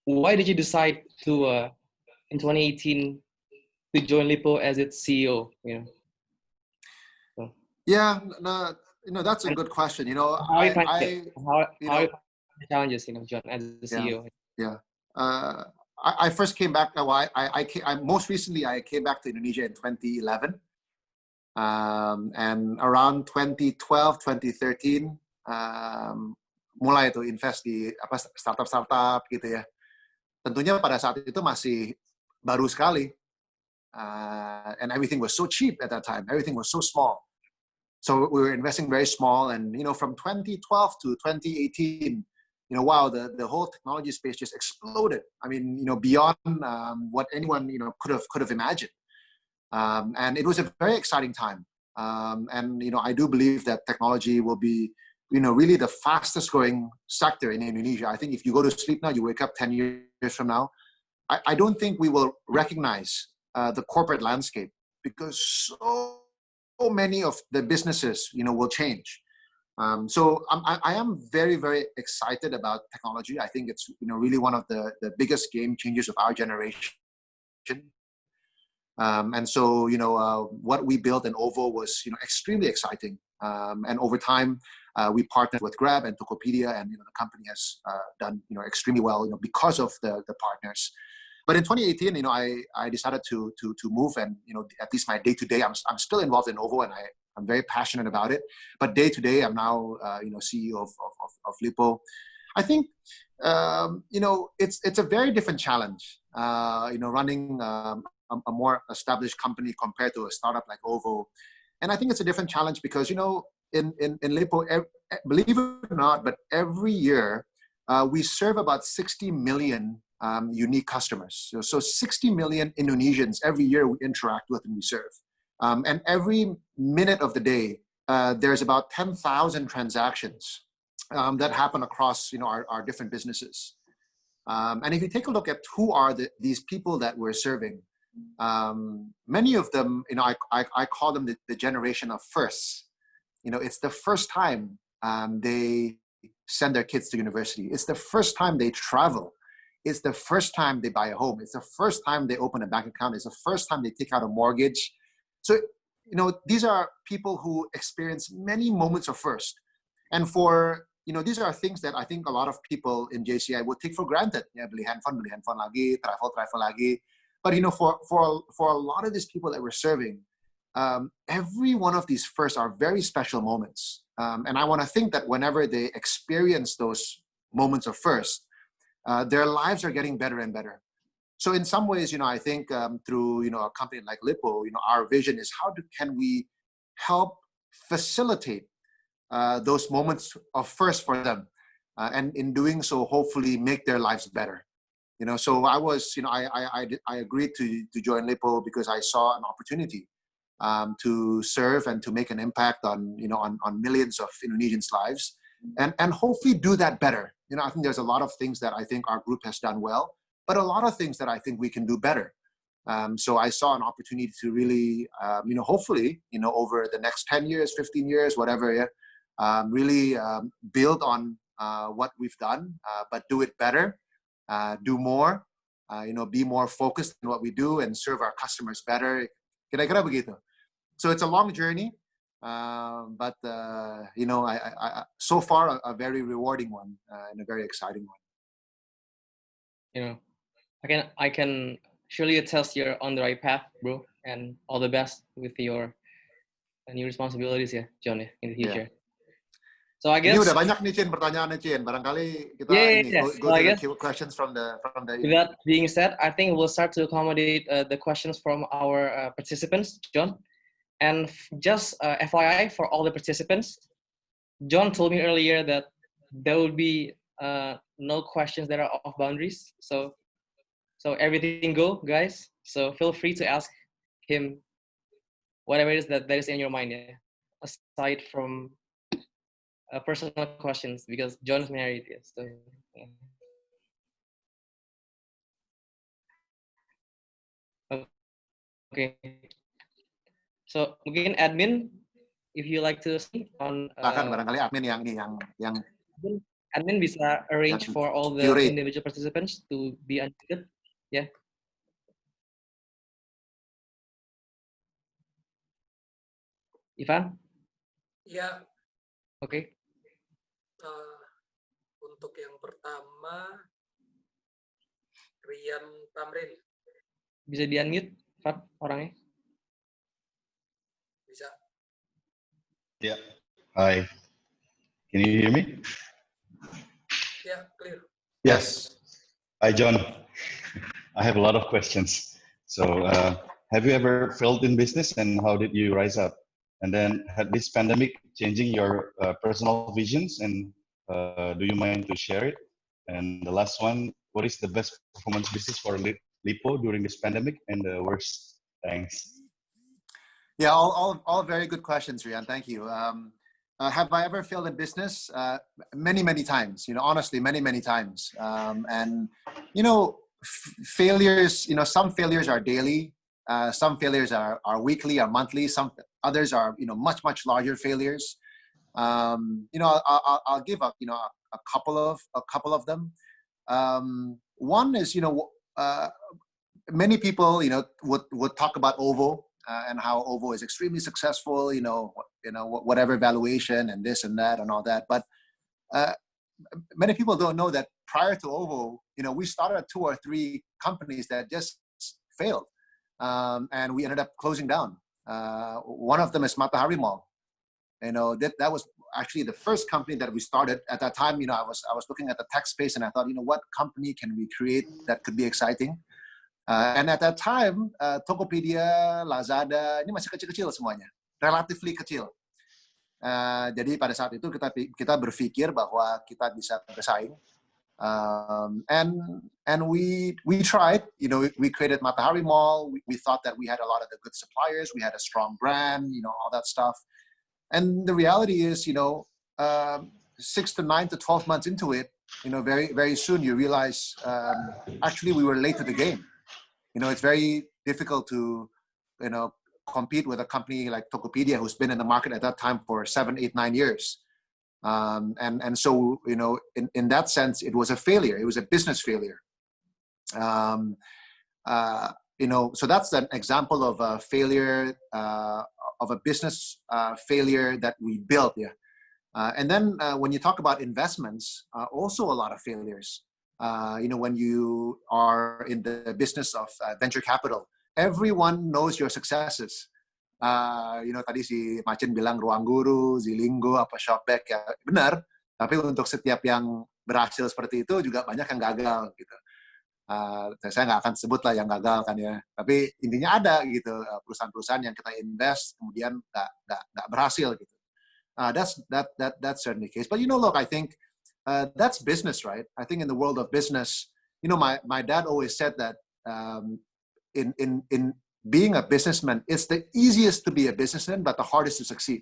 Why did you decide to in 2018 to join Lippo as its CEO? So. Yeah, no, that's a good question. How are you the challenges, John, as the CEO? Yeah. I first came back. Most recently I came back to Indonesia in 2011, and around 2012, 2013, mulai tuh invest di startup gitu ya. Tentunya pada saat itu masih baru sekali, and everything was so cheap at that time. Everything was so small. So we were investing very small, and from 2012 to 2018, wow, the whole technology space just exploded. I mean, beyond what anyone could have imagined, and it was a very exciting time. And I do believe that technology will be really the fastest growing sector in Indonesia. I think if you go to sleep now, you wake up 10 years from now, I don't think we will recognize the corporate landscape, because so many of the businesses will change. So I am very, very excited about technology. I think it's really one of the biggest game changers of our generation. And so what we built in OVO was extremely exciting. And over time we partnered with Grab and Tokopedia, and the company has done extremely well because of the partners. But in 2018, I decided to move, and at least my day-to-day, I'm still involved in OVO, and I'm very passionate about it. But day-to-day, I'm now CEO of Lippo. I think it's a very different challenge. Running a more established company compared to a startup like OVO, and I think it's a different challenge because in Lippo, believe it or not, but every year we serve about 60 million unique customers. So 60 million Indonesians every year we interact with and we serve. And every minute of the day, there's about 10,000 transactions that happen across our different businesses. And if you take a look at who are these people that we're serving, many of them, I call them the generation of firsts. It's the first time they send their kids to university. It's the first time they travel. It's the first time they buy a home. It's the first time they open a bank account. It's the first time they take out a mortgage. So, these are people who experience many moments of first. And these are things that I think a lot of people in JCI would take for granted. Beli handphone lagi, travel lagi. But, for a lot of these people that we're serving, every one of these firsts are very special moments. And I want to think that whenever they experience those moments of first, their lives are getting better and better. So in some ways, I think through, a company like Lippo, our vision is can we help facilitate those moments of first for them, and in doing so, hopefully make their lives better. So I was, I agreed to join Lippo because I saw an opportunity to serve and to make an impact on, on millions of Indonesians' lives, and hopefully do that better. I think there's a lot of things that I think our group has done well, but a lot of things that I think we can do better. So I saw an opportunity to really, hopefully, over the next 10 years, 15 years, whatever, really build on what we've done, but do it better, do more, be more focused on what we do and serve our customers better. Kira-kira begitu. So it's a long journey, but so far a very rewarding one and a very exciting one. I can surely attest you're on the right path, bro, and all the best with your new responsibilities, John, in the future. Yeah. So I guess ini udah banyak nih Chin pertanyaannya Chin. Barangkali kita go to the questions from the. With that being said, I think we'll start to accommodate the questions from our participants, John. And just FYI for all the participants, John told me earlier that there will be no questions that are off boundaries. So everything go, guys. So feel free to ask him whatever it is that is in your mind, aside from personal questions, because John is married. So, okay. So mungkin admin, if you like to see on. Barangkali admin yang. Admin bisa arrange for all the individual participants to be unmuted. Yeah. Ivan? Ya. Oke. Untuk yang pertama, Rian Tamrin. Bisa di-unmute, Ivan, orangnya? Bisa. Yeah. Hi. Can you hear me? Yeah, clear. Yes. Hi, John. I have a lot of questions. So, have you ever failed in business, and how did you rise up? And then, had this pandemic changing your personal visions, and do you mind to share it? And the last one, what is the best performance business for Lippo during this pandemic, and the worst? Thanks. Yeah, all very good questions, Rian. Thank you. Have I ever failed in business? Many times. Honestly, many times. And failures. Some failures are daily. Some failures are weekly or monthly. Some others are much larger failures. I'll give up a couple of them. One is many people would talk about OVO. And how OVO is extremely successful, whatever valuation and this and that and all that. But many people don't know that prior to OVO, we started 2 or 3 companies that just failed, and we ended up closing down. One of them is Matahari Mall. That was actually the first company that we started. At that time, I was looking at the tech space and I thought, what company can we create that could be exciting? And at that time, Tokopedia, Lazada, ini masih kecil-kecil semuanya, relatively kecil. Jadi pada saat itu kita berpikir bahwa kita bisa bersaing, and we tried. We created Matahari Mall. We thought that we had a lot of the good suppliers. We had a strong brand. All that stuff. And the reality is, 6 to 9 to 12 months into it, very soon you realize actually we were late to the game. It's very difficult to, compete with a company like Tokopedia, who's been in the market at that time for 7, 8, 9 years. And so, in that sense, it was a failure. It was a business failure. So that's an example of a failure, of a business failure that we built. Yeah. And then when you talk about investments, also a lot of failures. When you are in the business of venture capital, everyone knows your successes. Tadi si Macin bilang Ruang Guru, Zilingo, Shopback, ya benar. Tapi untuk setiap yang berhasil seperti itu juga banyak yang gagal gitu. Saya nggak akan sebut lah yang gagal kan ya, tapi intinya ada gitu perusahaan-perusahaan yang kita invest kemudian nggak berhasil gitu. That's certainly the case. But look, I think that's business, right? I think in the world of business, my dad always said that in being a businessman, it's the easiest to be a businessman, but the hardest to succeed.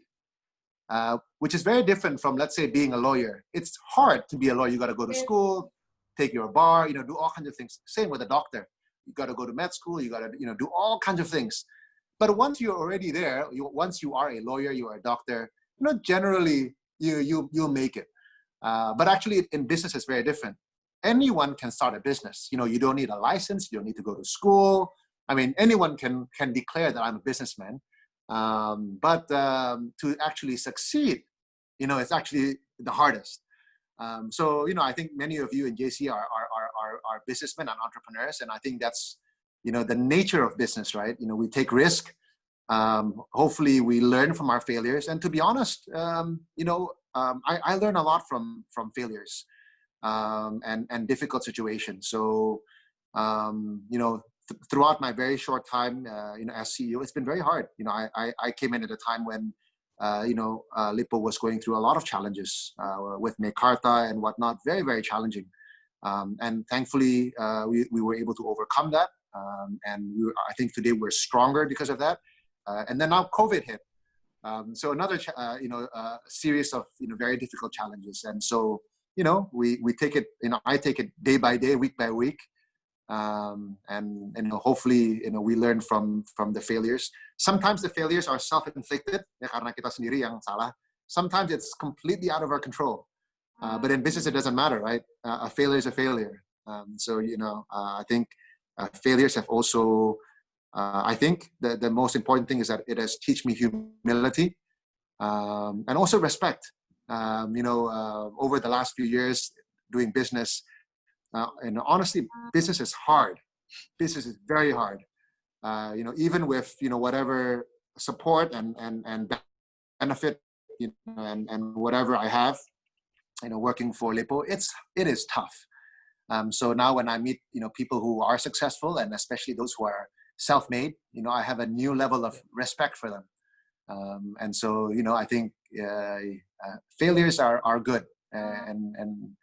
Which is very different from, let's say, being a lawyer. It's hard to be a lawyer. You got to go to school, take your bar, do all kinds of things. Same with a doctor. You got to go to med school. You got to, do all kinds of things. But once you're already there, once you are a lawyer, you are a doctor, generally you'll make it. But actually in business, it's very different. Anyone can start a business. You don't need a license. You don't need to go to school. I mean, anyone can declare that I'm a businessman. But to actually succeed, it's actually the hardest. So, I think many of you in JC are businessmen and entrepreneurs. And I think that's, the nature of business, right? We take risk. Hopefully we learn from our failures. And to be honest, I learn a lot from failures and difficult situations. So, throughout my very short time, as CEO, it's been very hard. I came in at a time when, Lippo was going through a lot of challenges with Mekarta and whatnot, very, very challenging. And thankfully, we were able to overcome that. And I think today we're stronger because of that. And then now COVID hit. So another, series of, very difficult challenges. And so, we take it, I take it day by day, week by week. And hopefully we learn from the failures. Sometimes the failures are self-inflicted karena kita sendiri yang salah. Sometimes it's completely out of our control. But in business it doesn't matter, right? A failure is a failure. So I think failures have also I think the most important thing is that it has taught me humility and also respect. Over the last few years doing business. And honestly, business is hard. Business is very hard. Even with whatever support and benefit, and whatever I have, working for Lippo, it is tough. So now when I meet people who are successful, and especially those who are self-made, I have a new level of respect for them. And so I think failures are good, and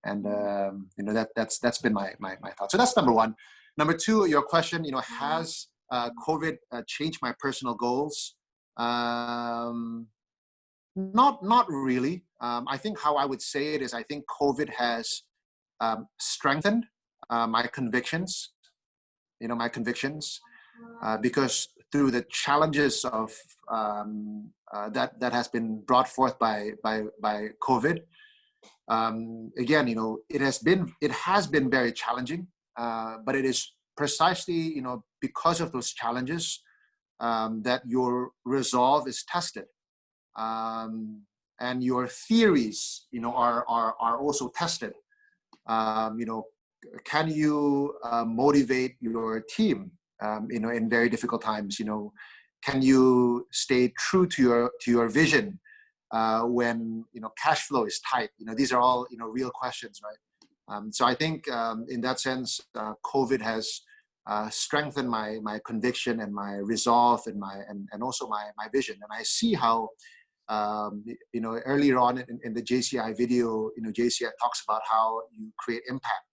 that's been my thought. So that's number one. Number two, your question, has COVID changed my personal goals? Not really. I think how I would say it is, I think COVID has strengthened my convictions. Because through the challenges of that has been brought forth by COVID. Again, it has been very challenging, but it is precisely, because of those challenges that your resolve is tested, and your theories, are also tested. Can you motivate your team, in very difficult times? Can you stay true to your vision? When cash flow is tight, these are all real questions, right? So I think in that sense, COVID has strengthened my conviction and my resolve and also my vision. And I see how earlier on in the JCI video, JCI talks about how you create impact.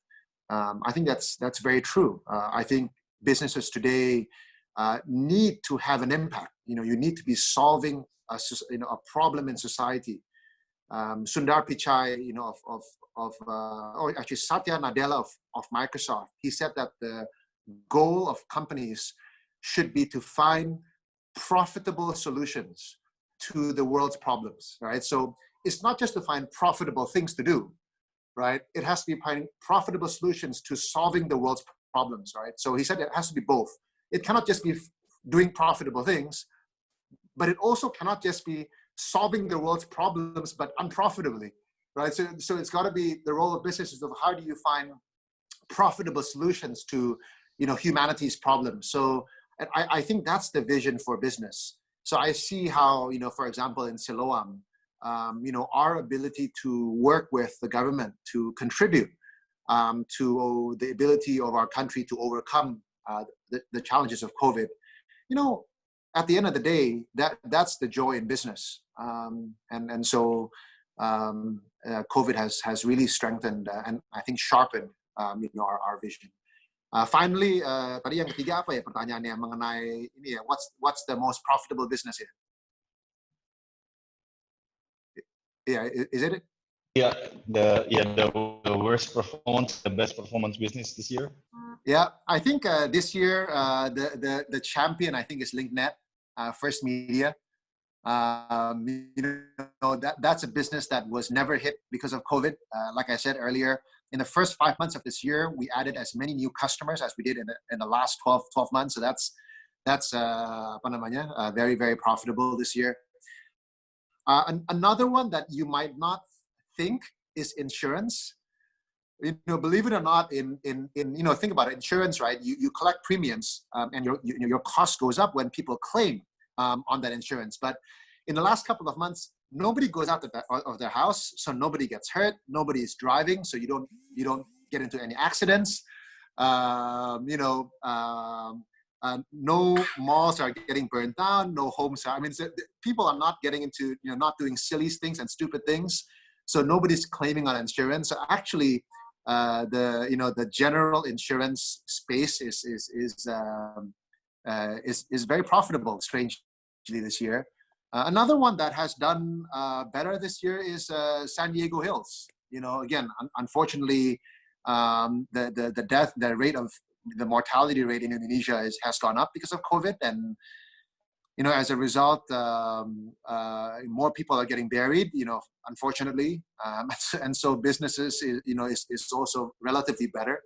I think that's very true. I think businesses today need to have an impact. You need to be solving a problem in society. Sundar Pichai, or actually Satya Nadella of Microsoft, he said that the goal of companies should be to find profitable solutions to the world's problems, right? So it's not just to find profitable things to do, right? It has to be finding profitable solutions to solving the world's problems, right? So he said it has to be both. It cannot just be doing profitable things, but it also cannot just be solving the world's problems, but unprofitably, right? So it's got to be the role of businesses of how do you find profitable solutions to, humanity's problems. So I think that's the vision for business. So I see how, for example, in Siloam, our ability to work with the government to contribute to the ability of our country to overcome the challenges of COVID. You know, at the end of the day, that's the joy in business. So COVID has really strengthened and I think sharpened our vision. Finally, tadi yang ketiga apa ya pertanyaannya mengenai ini ya, what's the most profitable business here? Yeah, is it? Yeah, the worst performance, the best performance business this year. Yeah, I think this year the champion I think is LinkNet, First Media. That's a business that was never hit because of COVID. Like I said earlier, in the first 5 months of this year, we added as many new customers as we did in the last 12 months. So that's very, very profitable this year. Another one that you might not think is insurance. Believe it or not, think about it, insurance, right? You collect premiums and your cost goes up when people claim on that insurance. But in the last couple of months, nobody goes out of their house, so nobody gets hurt. Nobody is driving, so you don't get into any accidents. No malls are getting burned down. No homes are. People are not getting into not doing silly things and stupid things. So nobody's claiming on insurance. So actually, the general insurance space is very profitable. Strangely, this year. Another one that has done better this year is San Diego Hills. Again, unfortunately, the mortality rate in Indonesia has gone up because of COVID, and as a result, more people are getting buried. Unfortunately, and so businesses is also relatively better.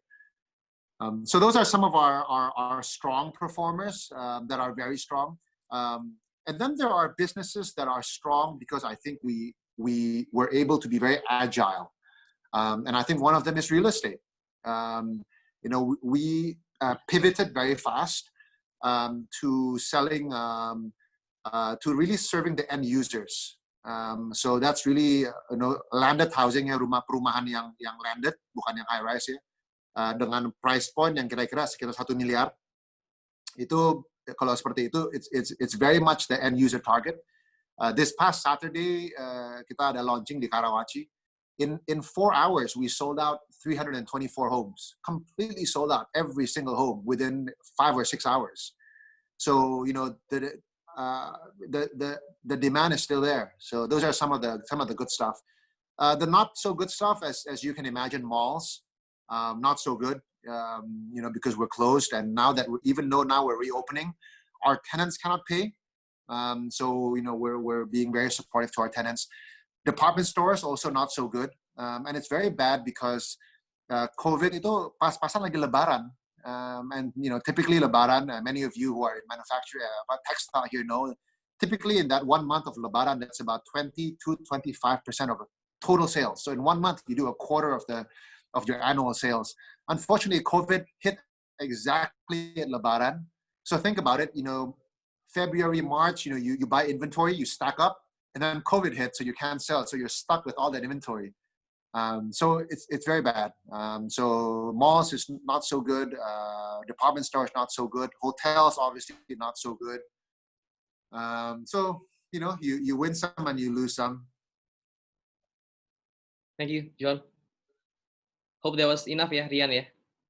So those are some of our strong performers that are very strong. And then there are businesses that are strong because I think we were able to be very agile. And I think one of them is real estate. We pivoted very fast to selling, to really serving the end users. So that's really landed housing, rumah perumahan yang landed, bukan yang high rise ya, dengan price point yang kira-kira sekitar 1 miliar. Itu kalau seperti itu, it's very much the end user target. This past Saturday, kita ada launching di Karawaci. In 4 hours, we sold out 324 homes, completely sold out every single home within 5 or 6 hours. So the demand is still there. So those are some of the good stuff. The not so good stuff, as you can imagine, malls, not so good. Because we're closed, and now we're reopening, our tenants cannot pay. So we're being very supportive to our tenants. Department stores also not so good, and it's very bad because COVID itu pas-pasan lagi Lebaran, and typically Lebaran. Many of you who are in manufacturing, textile here know. Typically, in that 1 month of Lebaran, that's about 20 to 25% of total sales. So in 1 month, you do a quarter of your annual sales. Unfortunately, COVID hit exactly at Lebaran. So think about it, February, March, you buy inventory, you stack up, and then COVID hit, so you can't sell. So you're stuck with all that inventory. So it's very bad. So malls is not so good. Department stores not so good. Hotels, obviously, not so good. So, you win some and you lose some. Thank you, John. Hope that was enough ya, Rian ya.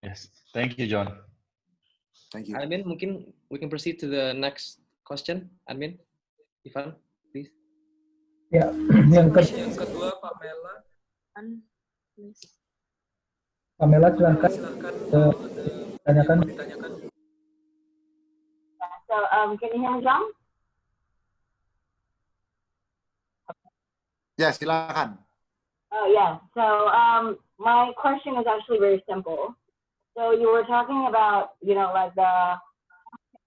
Yes, thank you, John. Thank you. Admin, mungkin we can proceed to the next question. Admin, Ivan, please. Ya, Yang kedua, Pamela. Pamela, silakan. Tanyakan. So, can you hear me, John? Ya, silakan. Oh, yeah. So, my question is actually very simple. So, you were talking about, like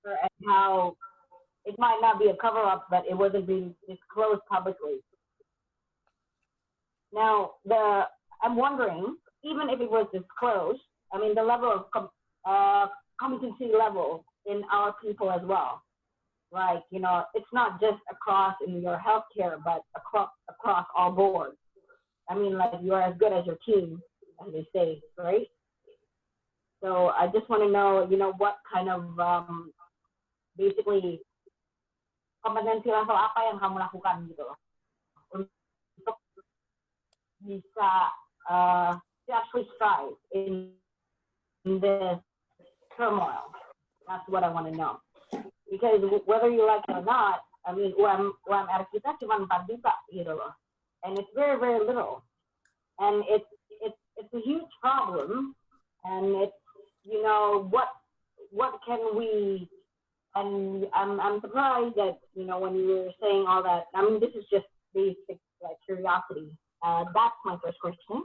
and how it might not be a cover-up, but it wasn't being disclosed publicly. Now, I'm wondering, even if it was disclosed, the level of competency level in our people as well. Like, it's not just across in your healthcare, but across all boards. Like, you're as good as your team. as they say, right? So I just want to know, what kind of basically kompetensi level apa yang kamu lakukan gitu loh untuk bisa to actually strive in this turmoil. That's what I want to know. Because whether you like it or not, I mean, UMR kita cuma 4 juta gitu loh, and it's very very little, and it's a huge problem, and it's what can we, and I'm surprised that when you were saying all that. I mean, this is just basic like curiosity. That's my first question,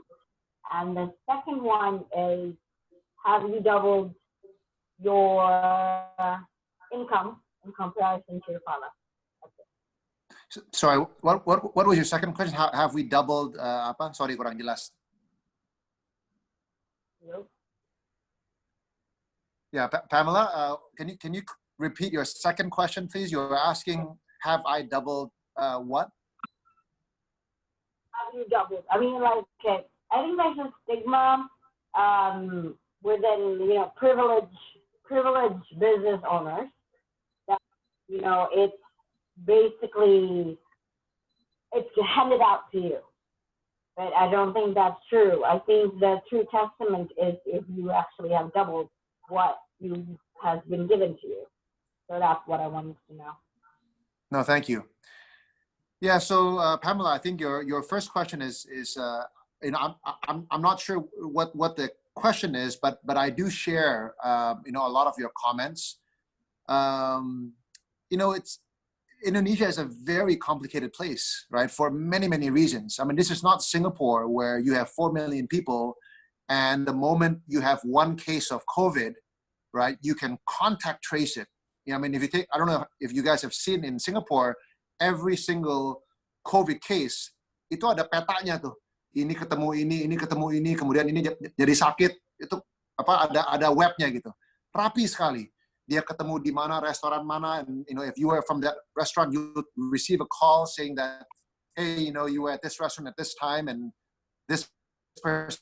and the second one is, have you doubled your income in comparison to your father? Sorry, what was your second question? Have we doubled apa? Sorry, kurang jelas. Nope. Yeah, Pamela, can you repeat your second question, please? You were asking, have I doubled what? Have you doubled? I mean, like, okay, I think there's a stigma within privileged business owners that it's basically it's handed out to you. But I don't think that's true. I think the true testament is if you actually have doubled what has been given to you. So that's what I wanted to know. No, thank you. Yeah, so Pamela, I think your first question is I'm not sure what the question is, but I do share a lot of your comments. It's Indonesia is a very complicated place, right? For many, many reasons. I mean, this is not Singapore where you have 4 million people, and the moment you have one case of COVID, right, you can contact trace it. I mean, I don't know if you guys have seen in Singapore, every single COVID case, itu ada petanya tuh. Ini ketemu ini, kemudian ini jadi sakit, itu ada webnya gitu. Rapi sekali. Dia ketemu di mana, restoran mana, and if you were from that restaurant, you would receive a call saying that, hey, you were at this restaurant at this time, and this person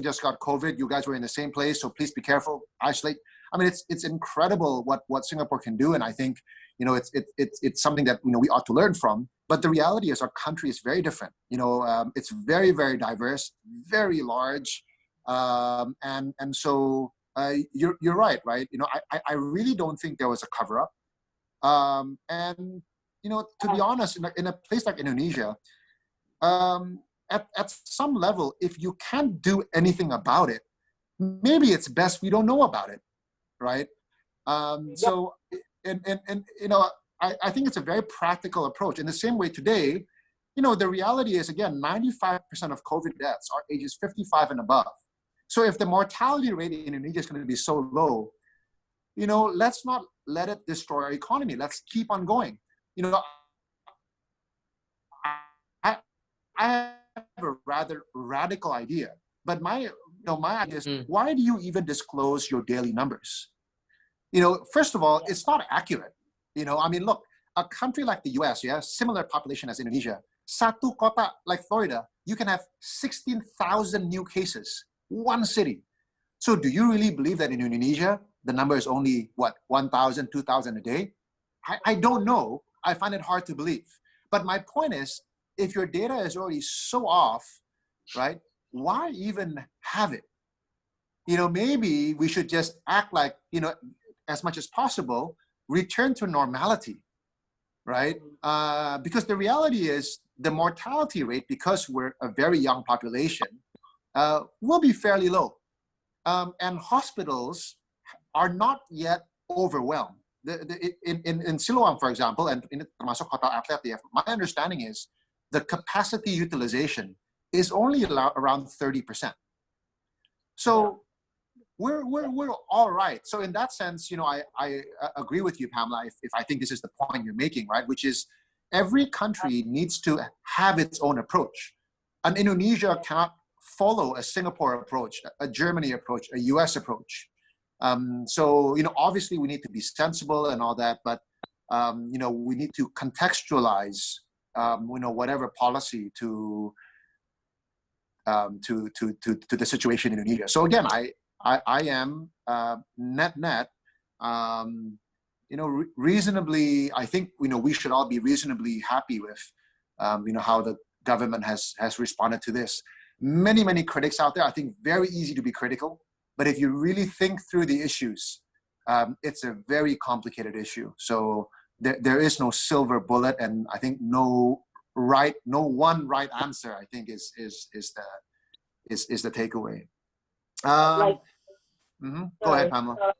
just got COVID. You guys were in the same place, so please be careful. Isolate. I mean, it's incredible what Singapore can do, and I think it's something that we ought to learn from. But the reality is, our country is very different. It's very, very diverse, very large, and so. You're right? I really don't think there was a cover-up. And to be honest, in a place like Indonesia, at some level, if you can't do anything about it, maybe it's best we don't know about it, right? So, I think it's a very practical approach. In the same way today, the reality is, again, 95% of COVID deaths are ages 55 and above. So if the mortality rate in Indonesia is going to be so low, let's not let it destroy our economy. Let's keep on going. I have a rather radical idea, but my idea is, why do you even disclose your daily numbers? First of all, it's not accurate. I mean, look, a country like the US, similar population as Indonesia, satu kota like Florida, you can have 16,000 new cases. One city. So do you really believe that in Indonesia, the number is only, 1,000, 2,000 a day? I don't know. I find it hard to believe. But my point is, if your data is already so off, right, why even have it? Maybe we should just act like, as much as possible, return to normality, right? Because the reality is, the mortality rate, because we're a very young population, will be fairly low. And hospitals are not yet overwhelmed. In Siloam, for example, and in termasuk Hotel Atlet, my understanding is the capacity utilization is only around 30%. So we're all right. So in that sense, I agree with you, Pamela, if I think this is the point you're making, right? Which is every country needs to have its own approach. And Indonesia cannot follow a Singapore approach, a Germany approach, a US approach. So, obviously we need to be sensible and all that, but, we need to contextualize, whatever policy to to the situation in Indonesia. So again, I am net reasonably. I think we should all be reasonably happy with how the government has responded to this. Many critics out there. I think very easy to be critical, but if you really think through the issues, it's a very complicated issue. So there is no silver bullet, and I think no one right answer. I think is the takeaway. Go ahead, Pamela.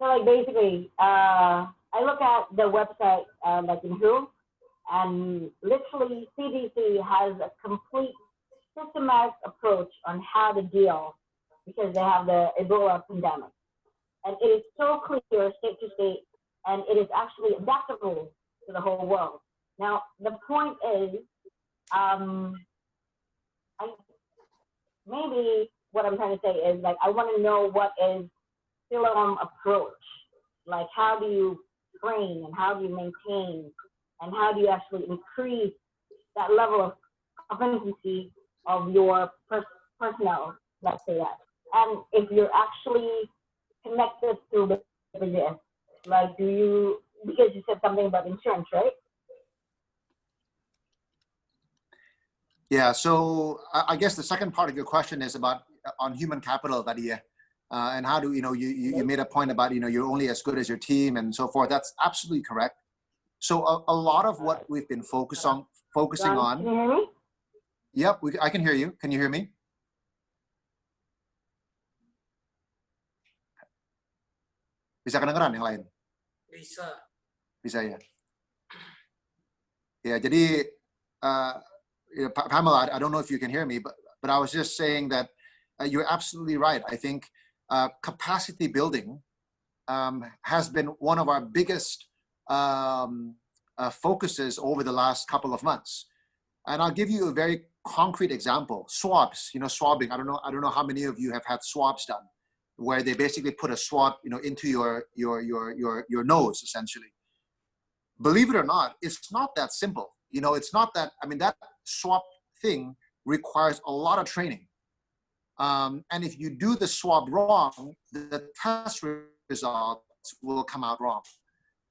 So like basically, I look at the website like in WHO, and literally CDC has a complete systematic approach on how to deal, because they have the Ebola pandemic. And it is so clear state to state, and it is actually adaptable to the whole world. Now, the point is, maybe what I'm trying to say is, like, I want to know what is Siloam approach. Like, how do you train, and how do you maintain, and how do you actually increase that level of competency of your personnel, let's say that. And if you're actually connected to the business, like, do you, because you said something about insurance, right? Yeah, so I guess the second part of your question is about on human capital, Vadia, and how do you made a point about you're only as good as your team and so forth. That's absolutely correct. So a lot of what we've been focusing on. Can you hear me? Yep, I can hear you. Can you hear me? Bisa kedengeran yang lain? Bisa ya. Ya, jadi Pamela, I don't know if you can hear me, but I was just saying that you're absolutely right. I think capacity building has been one of our biggest focuses over the last couple of months. And I'll give you a very concrete example. Swabs, swabbing. I don't know how many of you have had swabs done, where they basically put a swab, into your nose, essentially. Believe it or not, it's not that simple. It's not that. I mean, that swab thing requires a lot of training. And if you do the swab wrong, the test results will come out wrong.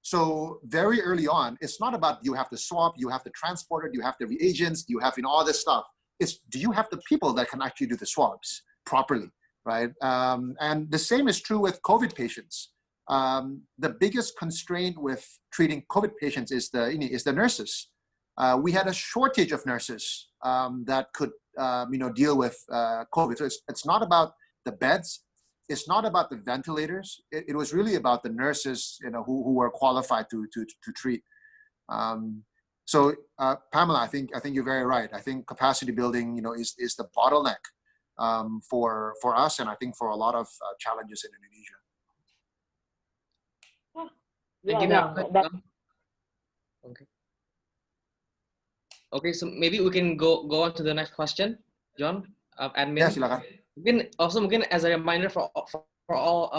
So very early on, it's not about you have to swab, you have to transport it, you have the reagents, you have all this stuff. It's do you have the people that can actually do the swabs properly, right? And the same is true with COVID patients. The biggest constraint with treating COVID patients is the nurses. We had a shortage of nurses that could deal with COVID. So it's not about the beds. It's not about the ventilators. It was really about the nurses, who were qualified to treat. So Pamela, I think you're very right. I think capacity building, is the bottleneck for us, and I think for a lot of challenges in Indonesia. Thank you very much. Okay. Okay, so maybe we can go on to the next question, John, admin. Ya, silakan. Mungkin as a reminder for all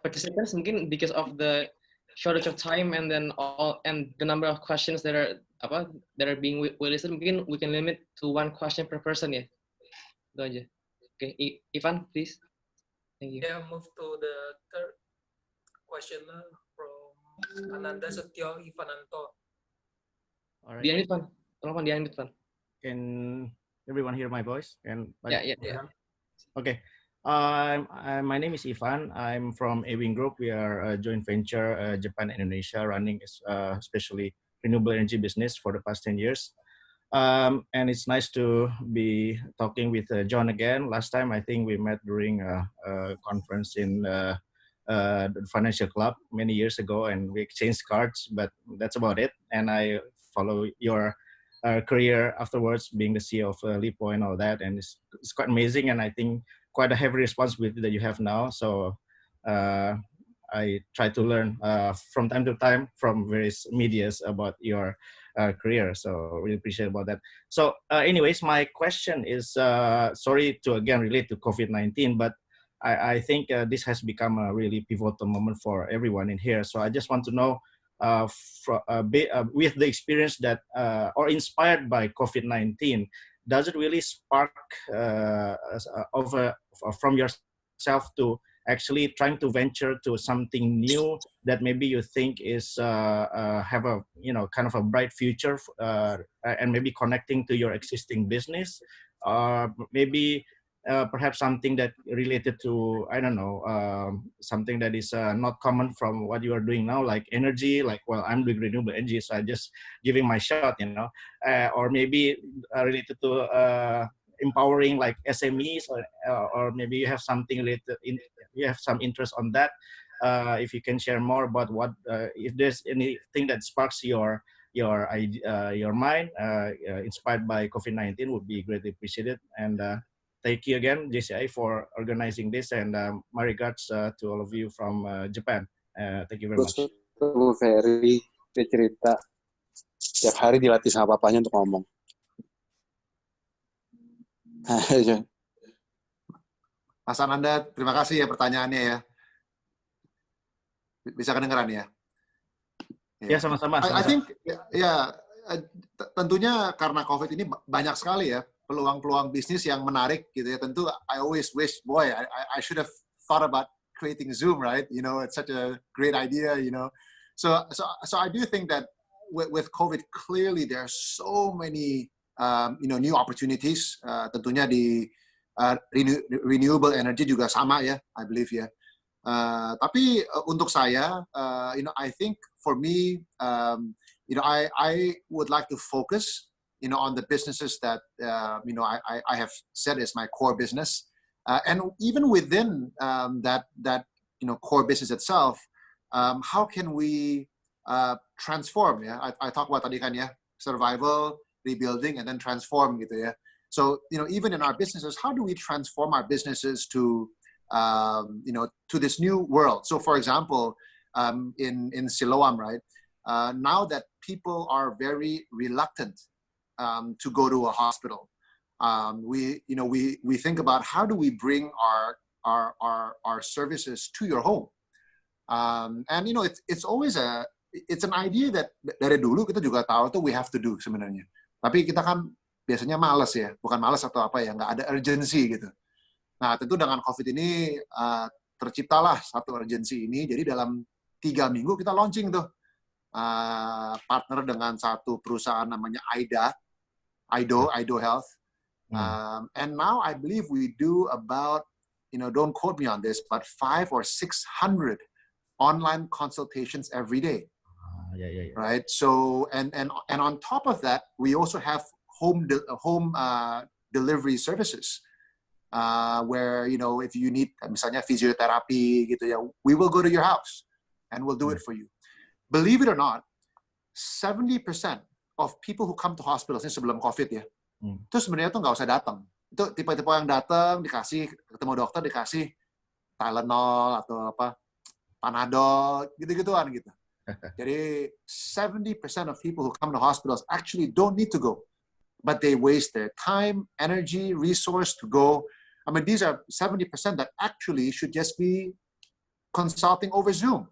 participants, mungkin because of the shortage of time and then the number of questions that are being listed, mungkin we can limit to one question per person ya. Itu aja. Okay, Ivan, please. Thank you. Yeah, move to the third question from Ananda Setio Ivananto. All right. Dianmit, Van. Tolong dianmit, Van. Can everyone hear my voice? Yeah. Okay. My name is Ivan. I'm from Ewing Group. We are a joint venture, Japan and Indonesia, running especially renewable energy business for the past 10 years. And it's nice to be talking with John again. Last time, I think we met during a conference in the Financial Club many years ago, and we exchanged cards, but that's about it. And I follow your career afterwards, being the CEO of Lipo and all that, and it's quite amazing, and I think quite a heavy responsibility that you have now. So I try to learn from time to time from various medias about your career. So really appreciate about that. So anyways, my question is, sorry to again relate to COVID-19, but I think this has become a really pivotal moment for everyone in here. So I just want to know, with the experience that, or inspired by COVID-19, does it really spark from yourself to actually trying to venture to something new that maybe you think is have a kind of a bright future, and maybe connecting to your existing business, or maybe perhaps something that related to, I don't know, something that is not common from what you are doing now, like energy, like, well, I'm doing renewable energy, so I just giving my shot, or maybe related to empowering like SMEs, or maybe you have something related, you have some interest on that. If you can share more about what, if there's anything that sparks your mind, inspired by COVID-19, would be greatly appreciated. And thank you again, JCI, for organizing this, and my regards to all of you from Japan. Thank you very much. Bu Ferry, dia cerita tiap hari dilatih sama papanya untuk ngomong. Mas Ananda, terima kasih ya pertanyaannya ya. Bisa kedengeran ya? Ya, sama-sama. I think tentunya karena COVID ini banyak sekali ya peluang-peluang bisnis yang menarik gitu ya. Tentu I always wish, boy, I should have thought about creating Zoom, right? It's such a great idea, So I do think that with COVID, clearly there are so many new opportunities. Tentunya di renewable energy juga sama ya, I believe ya. Tapi untuk saya, I think for me, I would like to focus, on the businesses that I have said is my core business, and even within that core business itself, how can we transform? Yeah, I talk about tadi kan ya, survival, rebuilding, and then transform gitu ya. So even in our businesses, how do we transform our businesses to to this new world? So for example, in Siloam, right, now that people are very reluctant to go to a hospital, we think about how do we bring our services to your home, and it's always it's an idea that dari dulu kita juga tahu tuh we have to do sebenarnya, tapi kita kan biasanya malas ya, bukan malas atau apa ya, nggak ada urgency gitu. Nah, tentu dengan COVID ini terciptalah satu urgency ini. Jadi dalam 3 minggu kita launching tuh partner dengan satu perusahaan namanya Aido Health. And now I believe we do about, don't quote me on this, but 500 or 600 online consultations every day. Right. So and on top of that, we also have home delivery services. Where if you need misalnya physiotherapy gitu ya, we will go to your house and we'll do it for you. Believe it or not, 70% of people who come to hospitals ini sebelum COVID ya, itu sebenarnya tuh nggak usah datang. Itu tipe-tipe yang datang dikasih ketemu dokter, dikasih Tylenol atau apa Panadol gitu-gituan gitu. Jadi 70% of people who come to hospitals actually don't need to go, but they waste their time, energy, resource to go. I mean, these are 70% that actually should just be consulting over Zoom.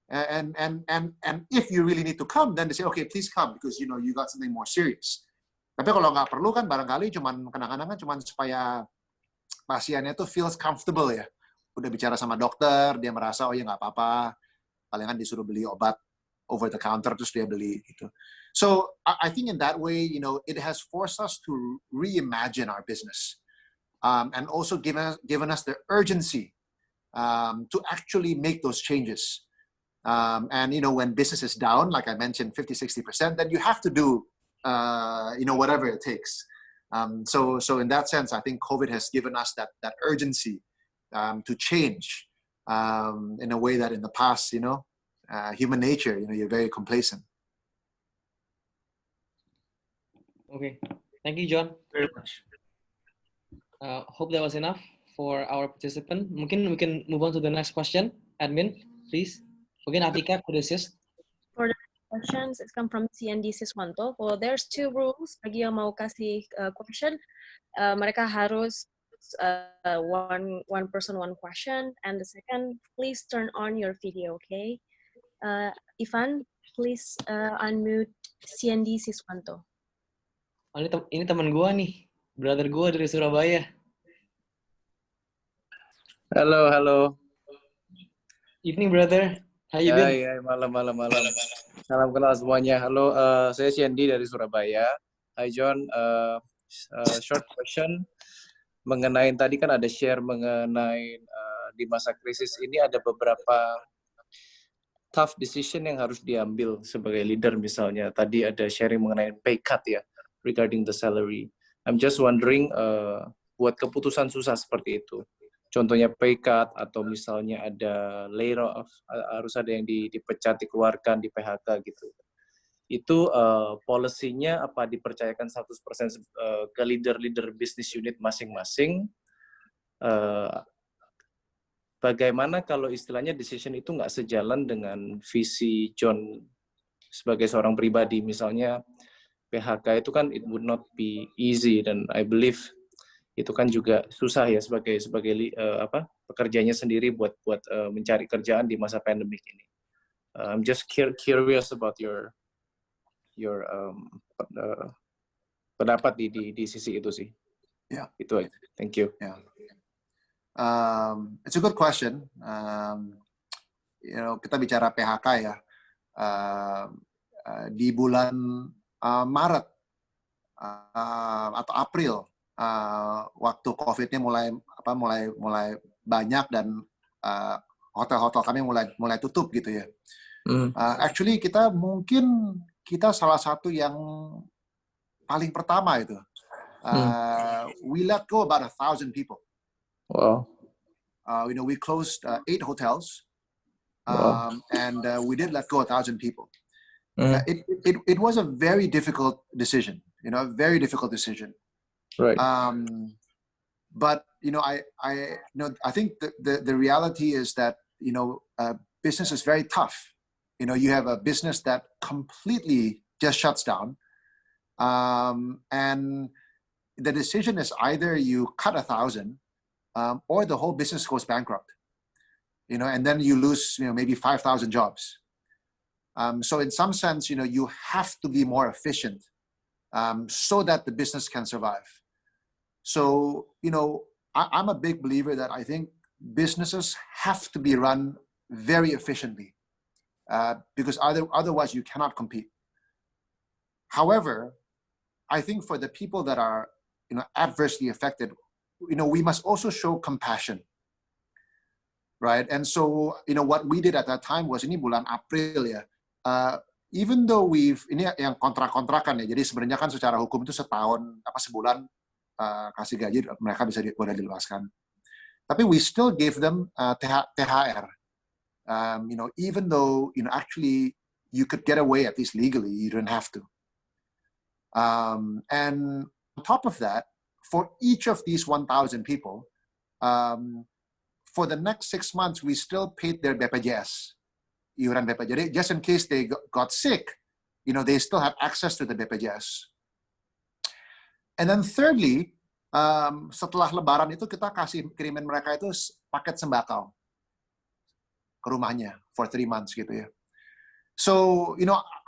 And if you really need to come, then they say, okay, please come because you got something more serious. Tapi kalau nggak perlu kan barangkali kadang-kadang cuman supaya pasiennya tuh feels comfortable ya. Udah bicara sama dokter, dia merasa oh ya nggak apa-apa. Palingan disuruh beli obat over the counter terus dia beli gitu. So I think in that way, it has forced us to reimagine our business. And also given us the urgency to actually make those changes. And when business is down, like I mentioned, 50-60%, then you have to do whatever it takes. So in that sense, I think COVID has given us that urgency to change in a way that in the past, human nature, you're very complacent. Okay, thank you, John. Very much. Hope that was enough for our participant. Mungkin we can move on to the next question. Admin, please. Mungkin Atika could assist. For the questions, it's come from CND Siswanto. Well, there's 2 rules bagi yang mau kasih question. Mereka harus one person, one question. And the second, please turn on your video, okay? Ivan, please unmute CND Siswanto. Oh, ini teman gua nih. Brother gue dari Surabaya. Halo, halo. Evening, brother. How you been? Hai, malam. Salam kenal semuanya. Halo, saya Shandy dari Surabaya. Hai John, short question mengenai tadi kan ada share mengenai di masa krisis ini ada beberapa tough decision yang harus diambil sebagai leader misalnya. Tadi ada sharing mengenai pay cut ya, regarding the salary. I'm just wondering, buat keputusan susah seperti itu. Contohnya pay cut atau misalnya ada layoff, harus ada yang dipecat, dikeluarkan, di PHK gitu. Itu policy-nya apa dipercayakan 100% ke leader-leader business unit masing-masing? Bagaimana kalau istilahnya decision itu nggak sejalan dengan visi John sebagai seorang pribadi? Misalnya PHK itu kan it would not be easy, dan I believe itu kan juga susah ya sebagai pekerjanya sendiri buat mencari kerjaan di masa pandemik ini. I'm just curious about your pendapat di sisi itu sih. Yeah. Itu aja. Thank you. Yeah. It's a good question. Kita bicara PHK ya. Di bulan Maret atau April, waktu COVID-nya mulai banyak dan hotel-hotel kami mulai tutup gitu ya. Actually kita salah satu yang paling pertama itu. We let go about 1,000 people. Wow. We closed 8 hotels, and we did let go 1,000 people. It was a very difficult decision. A very difficult decision. Right. But I think the reality is that business is very tough. You have a business that completely just shuts down, and the decision is either you cut 1,000, or the whole business goes bankrupt. And then you lose maybe 5,000 jobs. So in some sense, you have to be more efficient, so that the business can survive. So, I'm a big believer that I think businesses have to be run very efficiently, because otherwise you cannot compete. However, I think for the people that are, adversely affected, we must also show compassion, right? And so, what we did at that time was, ini bulan April ya, even though ini yang kontrak-kontrakan ya, jadi sebenarnya kan secara hukum itu sebulan kasih gaji, mereka bisa boleh dilepaskan. Tapi we still gave them THR. Even though actually you could get away, at least legally, you didn't have to. And on top of that, for each of these 1,000 people, for the next 6 months, we still paid their BPJS. Iuran BPJS. Just in case they got sick, they still have access to the BPJS. And then thirdly, setelah Lebaran itu kita kirimin mereka itu paket sembako ke rumahnya for 3 months gitu ya. So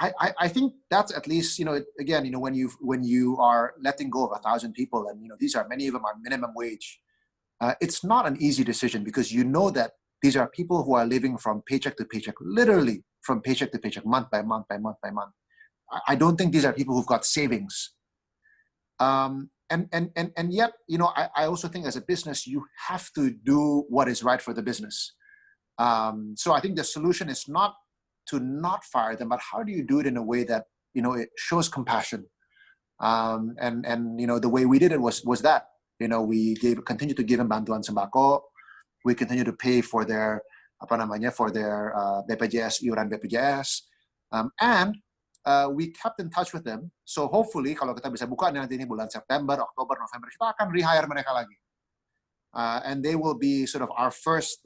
I think that's at least again when you are letting go of 1,000 people, and many of them are minimum wage. It's not an easy decision, because that these are people who are living from paycheck to paycheck, literally from paycheck to paycheck, month by month by month by month. I don't think these are people who've got savings. And yet, I also think as a business, you have to do what is right for the business. So I think the solution is not to not fire them, but how do you do it in a way that, it shows compassion? And the way we did it was that, we continue to give them bantuan sembako. We continue to pay for their, BPJS, iuran BPJS. And we kept in touch with them. So hopefully kalau kita bisa buka nanti ini bulan September, Oktober, November, kita akan rehire mereka lagi. And they will be sort of our first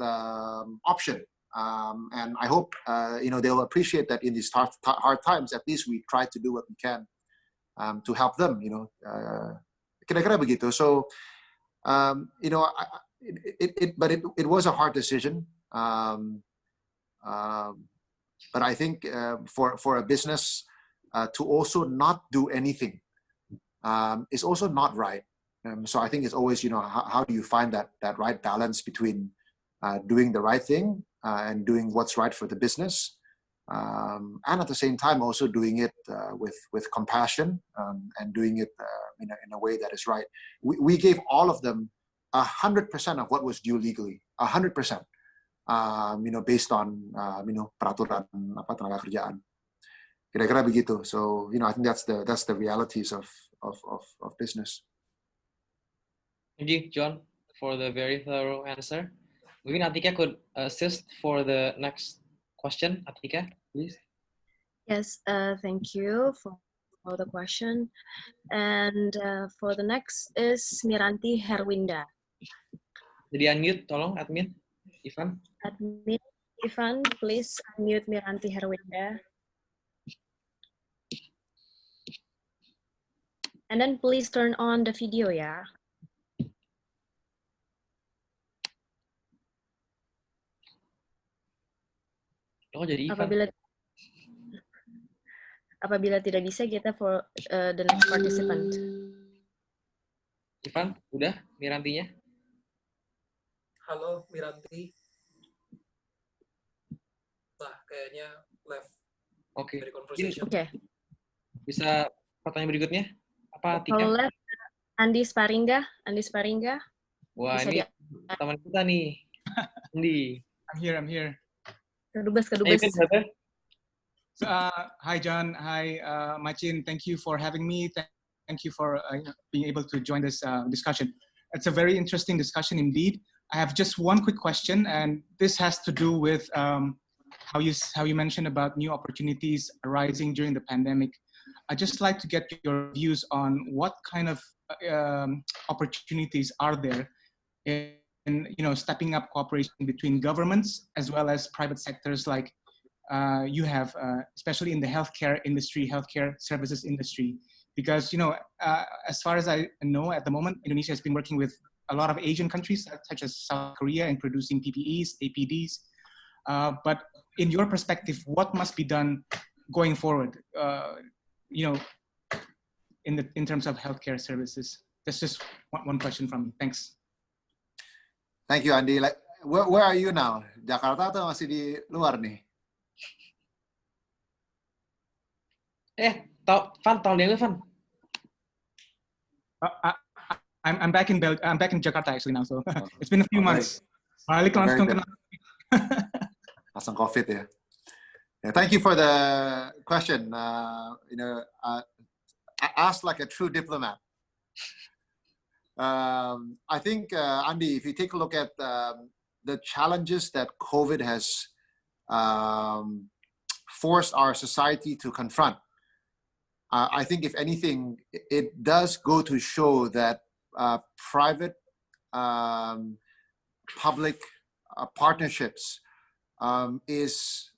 option. And I hope they'll appreciate that in these hard times, at least we try to do what we can to help them. Kira-kira begitu. So it was a hard decision. But I think for a business to also not do anything is also not right. So I think it's always, how do you find that right balance between doing the right thing and doing what's right for the business, and at the same time also doing it with compassion and doing it in a way that is right. We gave all of them 100% of what was due legally, 100%, based on peraturan tenaga kerjaan. Kira-kira begitu. So I think that's the realities of business. Thank you, John, for the very thorough answer. Maybe Atika could assist for the next question. Atika, please. Yes, thank you for the question. And for the next is Miranti Herwinda. Jadi unmute, tolong admin, Ivan. Admin Ivan, please unmute Miranti Herwinda. And then please turn on the video, ya. Oh, jadi Ivan. Apabila tidak bisa, kita for the next participant. Ivan, udah Mirantinya? Halo, Miranti. Nah, kayaknya left dari conversation. Oke. Bisa pertanyaan berikutnya? Apa, Tika? Kalau left, Andi Sparingga. Wah, bisa ini teman kita nih. Andi. I'm here. Kedubes. So, hi, John. Hi, Machin. Thank you for having me. Thank you for being able to join this discussion. It's a very interesting discussion indeed. I have just one quick question, and this has to do with how you mentioned about new opportunities arising during the pandemic. I'd just like to get your views on what kind of opportunities are there in stepping up cooperation between governments as well as private sectors, like you have, especially in the healthcare industry, healthcare services industry. Because as far as I know, at the moment, Indonesia has been working with a lot of Asian countries, such as South Korea, in producing PPEs, APDs. But in your perspective, what must be done going forward? In terms of healthcare services. That's just one question from me. Thanks. Thank you, Andy. Where are you now? Jakarta atau masih di luar nih? Van, tahun dulu, Van. I'm back in Jakarta actually now, so it's been a few months. Balik langsung kena. Langsung COVID ya. Yeah, thank you for the question. Asked like a true diplomat. I think, Andy, if you take a look at the challenges that COVID has forced our society to confront, I think, if anything, it does go to show that private public partnerships is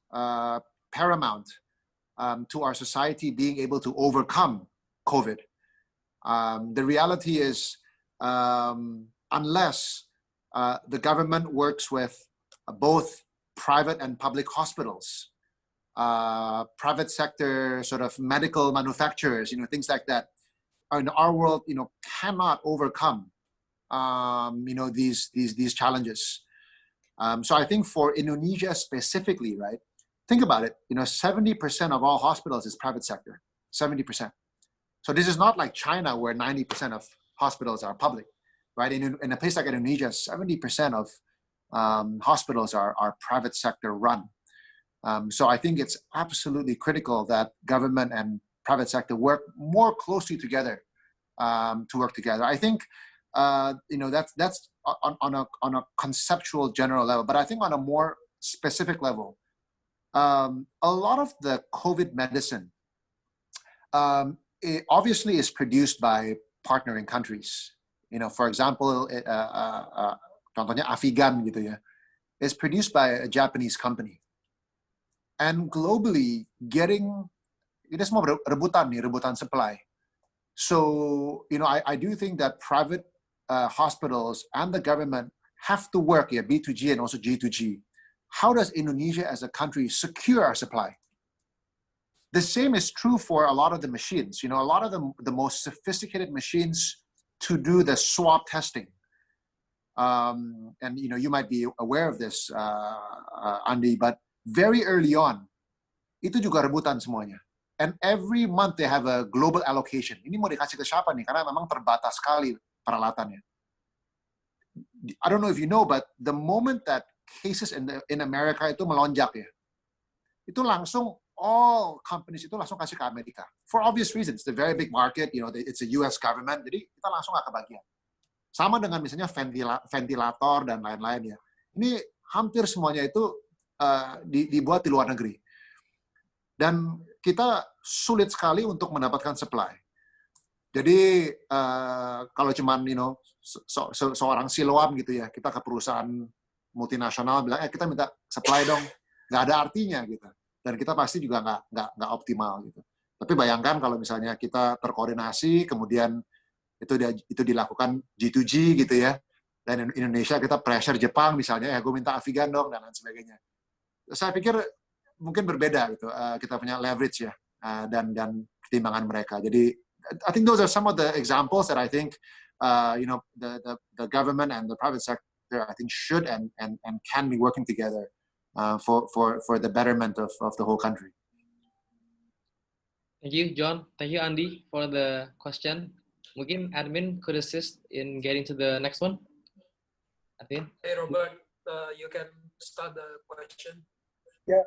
paramount to our society being able to overcome COVID. The reality is, unless the government works with both private and public hospitals, private sector sort of medical manufacturers, things like that, in our world, cannot overcome, these challenges. So I think for Indonesia specifically, right? Think about it. 70% of all hospitals is private sector. 70%. So this is not like China, where 90% of hospitals are public, right? In a place like Indonesia, 70% of hospitals are private sector run. So I think it's absolutely critical that government and private sector work more closely together to work together. I think that's on a conceptual general level, but I think on a more specific level, a lot of the COVID medicine it obviously is produced by partnering countries. For example, contohnya Avigan gitu ya, is produced by a Japanese company. And globally, ini semua rebutan supply. So, I do think that private hospitals and the government have to work here, B2G and also G2G. How does Indonesia as a country secure our supply? The same is true for a lot of the machines. A lot of the most sophisticated machines to do the swab testing. And you might be aware of this, Andy, but very early on, itu juga rebutan semuanya. And every month they have a global allocation. Ini mau dikasih ke siapa nih? Karena memang terbatas sekali peralatannya. I don't know if you know, but the moment that cases in America itu melonjak ya, itu langsung all companies itu langsung kasih ke Amerika. For obvious reasons, it's a very big market, it's a US government, jadi kita langsung nggak kebagian. Sama dengan misalnya ventilator dan lain-lain ya. Ini hampir semuanya itu dibuat di luar negeri. Dan kita sulit sekali untuk mendapatkan supply. Jadi kalau cuman seorang Siloam gitu ya, kita ke perusahaan multinasional bilang kita minta supply dong, nggak ada artinya gitu. Dan kita pasti juga nggak optimal gitu. Tapi bayangkan kalau misalnya kita terkoordinasi, kemudian itu dilakukan G2G gitu ya, dan Indonesia kita pressure Jepang misalnya, gue minta Avigan dong dan lain sebagainya. Saya pikir mungkin berbeda gitu, kita punya leverage ya, dan pertimbangan mereka. Jadi I think those are some of the examples that I think the government and the private sector I think should and can be working together for the betterment of the whole country. Thank you, John. Thank you, Andy, for the question. Mungkin admin could assist in getting to the next one. Admin. Hey, Robert, you can start the question. Ya,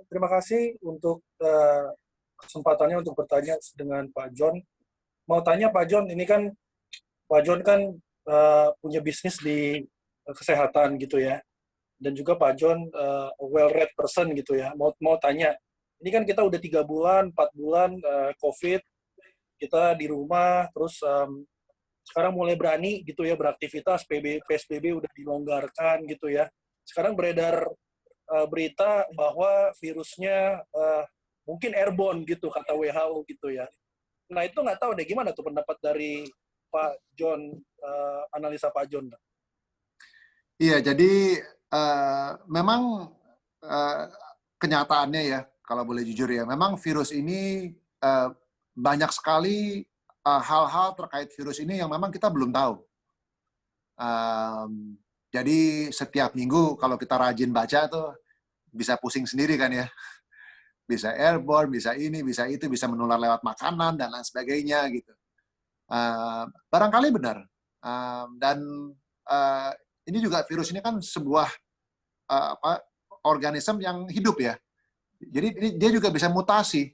terima kasih untuk kesempatannya untuk bertanya dengan Pak John. Mau tanya Pak John, ini kan Pak John kan punya bisnis di kesehatan gitu ya, dan juga Pak John a well-read person gitu ya. Mau tanya, ini kan kita udah 3 bulan, 4 bulan COVID, kita di rumah, terus sekarang mulai berani gitu ya beraktivitas, PSBB udah dilonggarkan gitu ya. Sekarang beredar berita bahwa virusnya mungkin airborne gitu kata WHO gitu ya. Nah itu nggak tahu deh gimana tuh pendapat dari Pak John, analisa Pak John. Iya, jadi memang kenyataannya ya, kalau boleh jujur ya, memang virus ini banyak sekali hal-hal terkait virus ini yang memang kita belum tahu. Jadi setiap minggu kalau kita rajin baca tuh bisa pusing sendiri kan ya. Bisa airborne, bisa ini, bisa itu, bisa menular lewat makanan dan lain sebagainya gitu. Barangkali benar. Dan ini juga virus ini kan sebuah organisme yang hidup ya. Jadi dia juga bisa mutasi.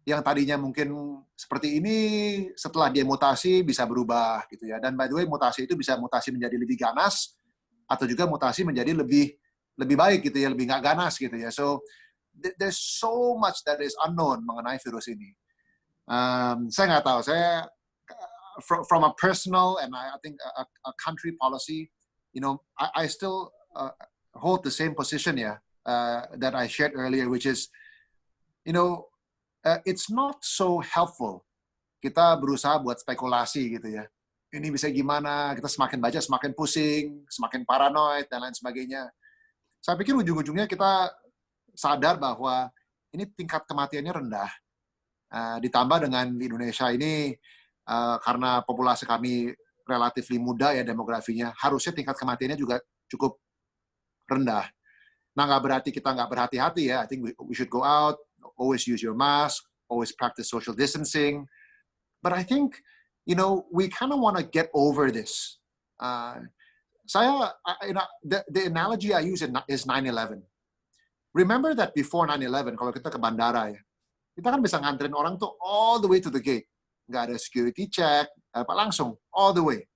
Yang tadinya mungkin seperti ini, setelah dia mutasi bisa berubah gitu ya. Dan by the way, mutasi itu bisa mutasi menjadi lebih ganas atau juga mutasi menjadi lebih baik gitu ya, lebih nggak ganas gitu ya. So there's so much that is unknown mengenai virus ini. Saya nggak tahu. Saya from a personal and I think a country policy, I still hold the same position ya that I shared earlier, which is it's not so helpful kita berusaha buat spekulasi gitu ya. Ini bisa gimana, kita semakin baca semakin pusing, semakin paranoid, dan lain sebagainya. Saya pikir ujung-ujungnya kita sadar bahwa ini tingkat kematiannya rendah. Ditambah dengan di Indonesia ini, karena populasi kami relatif muda ya demografinya, harusnya tingkat kematiannya juga cukup rendah. Nah, nggak berarti kita nggak berhati-hati ya. I think we should go out, always use your mask, always practice social distancing. But I think, we kind of want to get over this. The analogy I use is 9/11. Remember that before 9/11, kalau kita ke bandara ya, kita kan bisa nganterin orang tuh all the way to the gate. Nggak ada security check, langsung, all the way.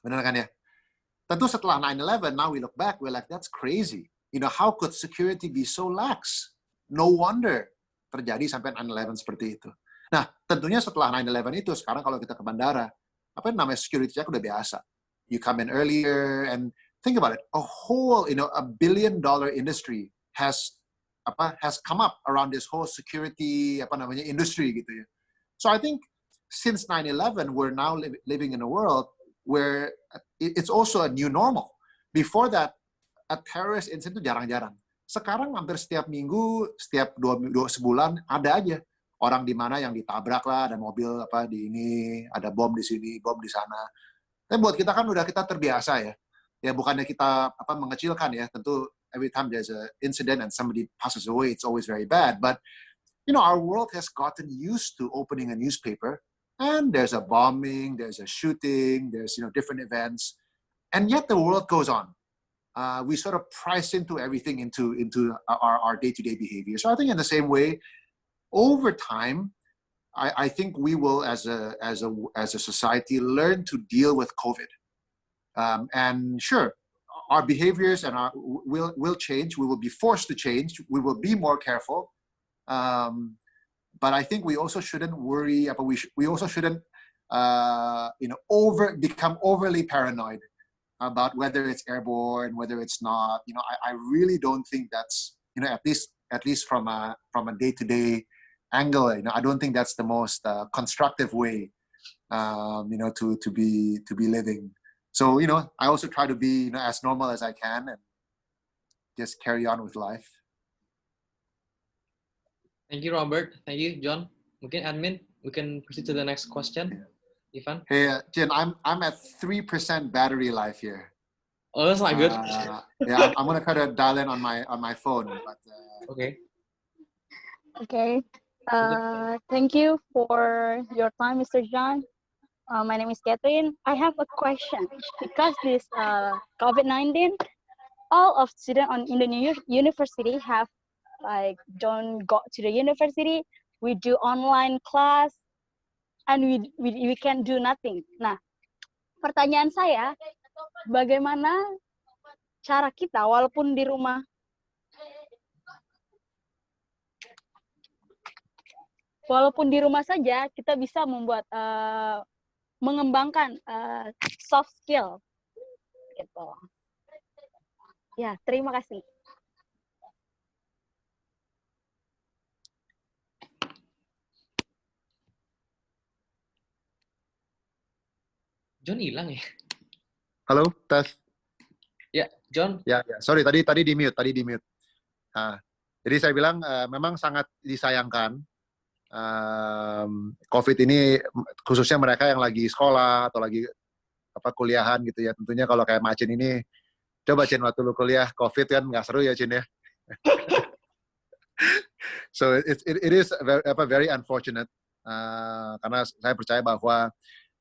Benar kan ya? Tentu setelah 9/11, now we look back, we're like, that's crazy. How could security be so lax? No wonder terjadi sampai 9/11 seperti itu. Nah, tentunya setelah 9/11 itu, sekarang kalau kita ke bandara, apa yang namanya security check udah biasa. You come in earlier, and think about it, a whole, a $1 billion industry has come up around this whole security, industry gitu ya. So I think since 9/11, we're now living in a world where it's also a new normal. Before that, a terrorist incident itu jarang-jarang. Sekarang hampir setiap minggu, setiap dua sebulan ada aja orang di mana yang ditabrak lah, ada mobil apa di ini, ada bom di sini, bom di sana. Tapi buat kita kan udah kita terbiasa ya. Ya bukannya kita apa mengecilkan ya, tentu every time there's an incident and somebody passes away, it's always very bad. But you know, our world has gotten used to opening a newspaper, and there's a bombing, there's a shooting, there's different events, and yet the world goes on. We sort of price into everything into our day-to-day behavior. So I think in the same way, over time, I think we will, as a society, learn to deal with COVID. And sure, our behaviors and will change. We will be forced to change. We will be more careful. But I think we also shouldn't worry. We also shouldn't, become overly paranoid about whether it's airborne, whether it's not. I really don't think that's, at least from a day-to-day angle. I don't think that's the most constructive way, to be living. So, I also try to be, as normal as I can and just carry on with life. Thank you, Robert. Thank you, John. Mungkin admin, we can proceed to the next question. Ivan? Hey, Jin, I'm at 3% battery life here. Oh, that's not good. Yeah, I'm gonna try to dial in on my phone. But okay. Okay. Thank you for your time, Mr. John. My name is Catherine. I have a question. Because this COVID-19, all of students in the university have don't go to the university. We do online class, and we can do nothing. Nah, pertanyaan saya, bagaimana cara kita walaupun di rumah saja kita bisa membuat mengembangkan soft skill gitu. Ya, terima kasih. John hilang ya? halo, tes. Ya, John. Ya. Sorry, tadi di mute. Jadi saya bilang memang sangat disayangkan COVID ini, khususnya mereka yang lagi sekolah atau lagi kuliahan gitu ya. Tentunya kalau kayak Macin ini, coba Cin waktu lu kuliah COVID kan nggak seru ya Cin ya. So it is very unfortunate karena saya percaya bahwa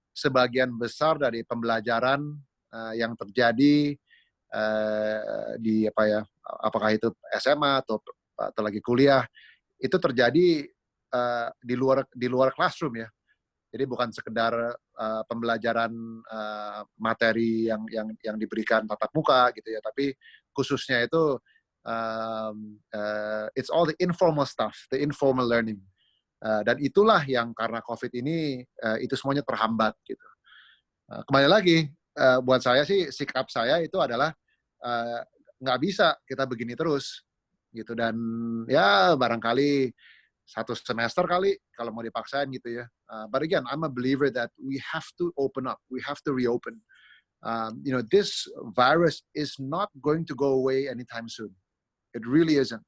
sebagian besar dari pembelajaran yang terjadi di apakah itu SMA atau lagi kuliah, itu terjadi di luar classroom ya. Jadi bukan sekedar pembelajaran materi yang diberikan tatap muka gitu ya, tapi khususnya itu it's all the informal stuff, the informal learning. Dan itulah yang karena COVID ini itu semuanya terhambat gitu. Kembali lagi, buat saya sih sikap saya itu adalah nggak bisa kita begini terus gitu. Dan ya barangkali 1 semester kali kalau mau dipaksain gitu ya. But again, I'm a believer that we have to open up, we have to reopen. This virus is not going to go away anytime soon. It really isn't.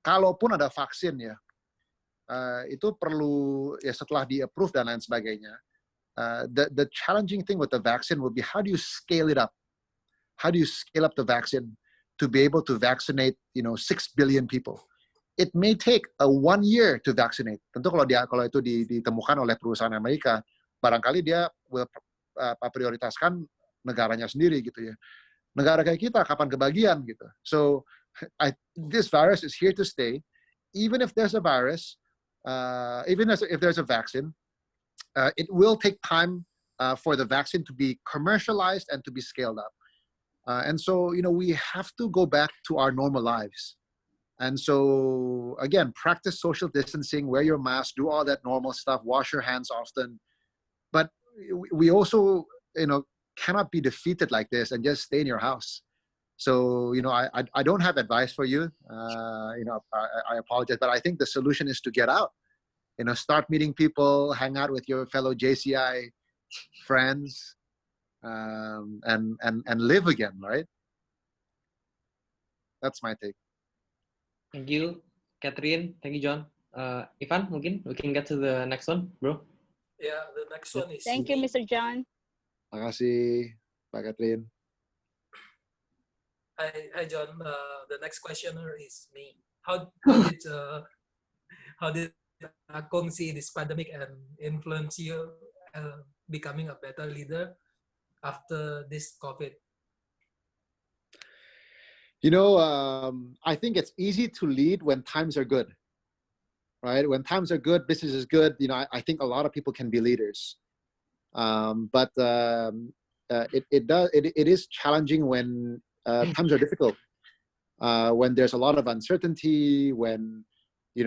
Kalaupun ada vaksin ya, itu perlu ya setelah di-approve dan lain sebagainya. The challenging thing with the vaccine will be how do you scale it up? How do you scale up the vaccine to be able to vaccinate 6 billion people? It may take 1 year to vaccinate. Tentu kalau itu ditemukan oleh perusahaan Amerika, barangkali dia will prioritaskan negaranya sendiri gitu ya. Negara kayak kita kapan kebagian gitu. So this virus is here to stay. Even if there's a virus, even if there's a vaccine, it will take time for the vaccine to be commercialized and to be scaled up. And so, we have to go back to our normal lives. And so, again, practice social distancing, wear your mask, do all that normal stuff, wash your hands often. But we also, cannot be defeated like this and just stay in your house. So, I don't have advice for you. I apologize, but I think the solution is to get out. Start meeting people, hang out with your fellow JCI friends, and live again, right? That's my take. Thank you, Catherine. Thank you, John. Ivan, mungkin we can get to the next one, bro. Yeah, the next one is Thank you, me. Mr. John. Makasih, Pak Catherine. Hi, John. The next questioner is me. How did Akong see this pandemic and influence you becoming a better leader after this COVID? You know, I think it's easy to lead when times are good, right? When times are good, business is good. You know, I think a lot of people can be leaders, but it is challenging when times are difficult, when there's a lot of uncertainty, when you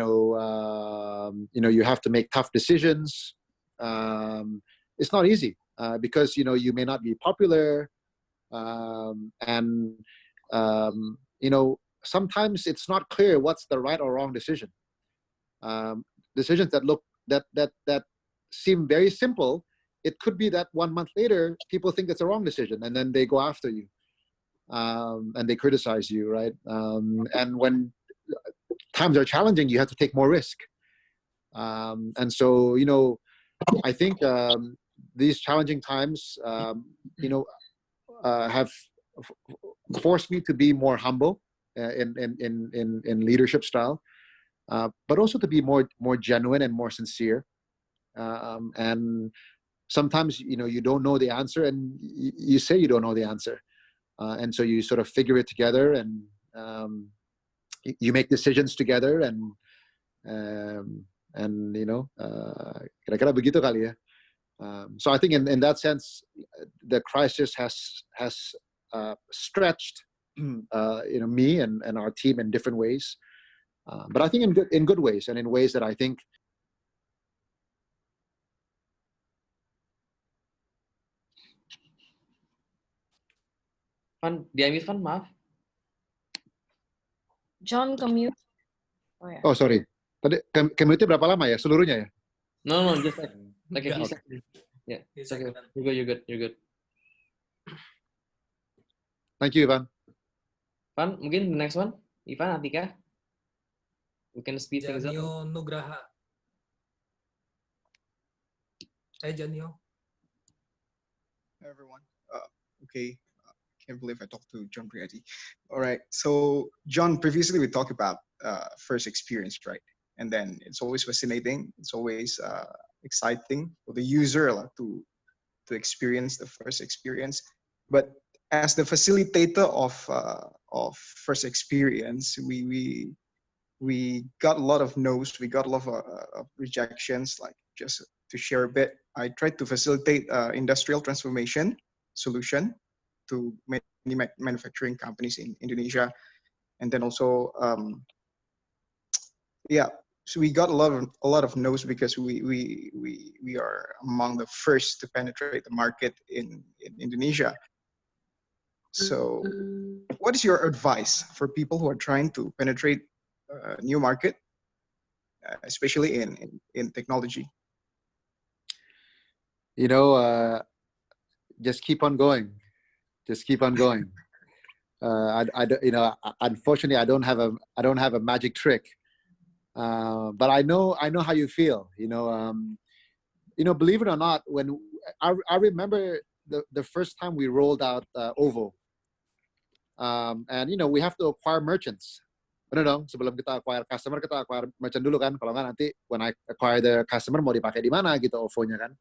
you have to make tough decisions. It's not easy because you may not be popular, and sometimes it's not clear what's the right or wrong decision. Decisions that seem very simple, it could be that 1 month later people think it's a wrong decision, and then they go after you, and they criticize you, right? And when times are challenging, you have to take more risk. And so, I think these challenging times, have forced me to be more humble in leadership style, but also to be more genuine and more sincere. And sometimes, you don't know the answer, and you say you don't know the answer, and so you sort of figure it together, and you make decisions together, and kira-kira begitu kali ya. So I think in that sense, the crisis has stretched me and our team in different ways, but I think in good ways, and in ways that I think Van, di-unmute Van, maaf. John, mute. Oh ya. Oh sorry, tadi mute berapa lama ya, seluruhnya ya? No, just like a few Okay. seconds. Yeah, Few it's okay. seconds. You're good. Thank you, Ivan. Van, mungkin the next one, Ivan, Atika. We can speed things up. Janio Nugraha. Hey, Janio. Hi, everyone. Okay, can't believe I talked to John Priyati. All right, so John, previously we talked about first experience, right? And then it's always fascinating. It's always exciting for the user to experience the first experience. But as the facilitator of first experience, we got a lot of no's. We got a lot of rejections. Like, just to share a bit, I tried to facilitate industrial transformation solution to many manufacturing companies in Indonesia, and then also so we got a lot of no's because we are among the first to penetrate the market in Indonesia. So what is your advice for people who are trying to penetrate a new market, especially in technology? Just keep on going. Unfortunately, I don't have a magic trick, but I know how you feel. Believe it or not, when I remember the first time we rolled out OVO, and we have to acquire merchants. Benar dong, sebelum kita acquire customer, kita acquire merchant dulu kan. Kalau nggak nanti when I acquire the customer mau dipakai di mana gitu OVO-nya kan.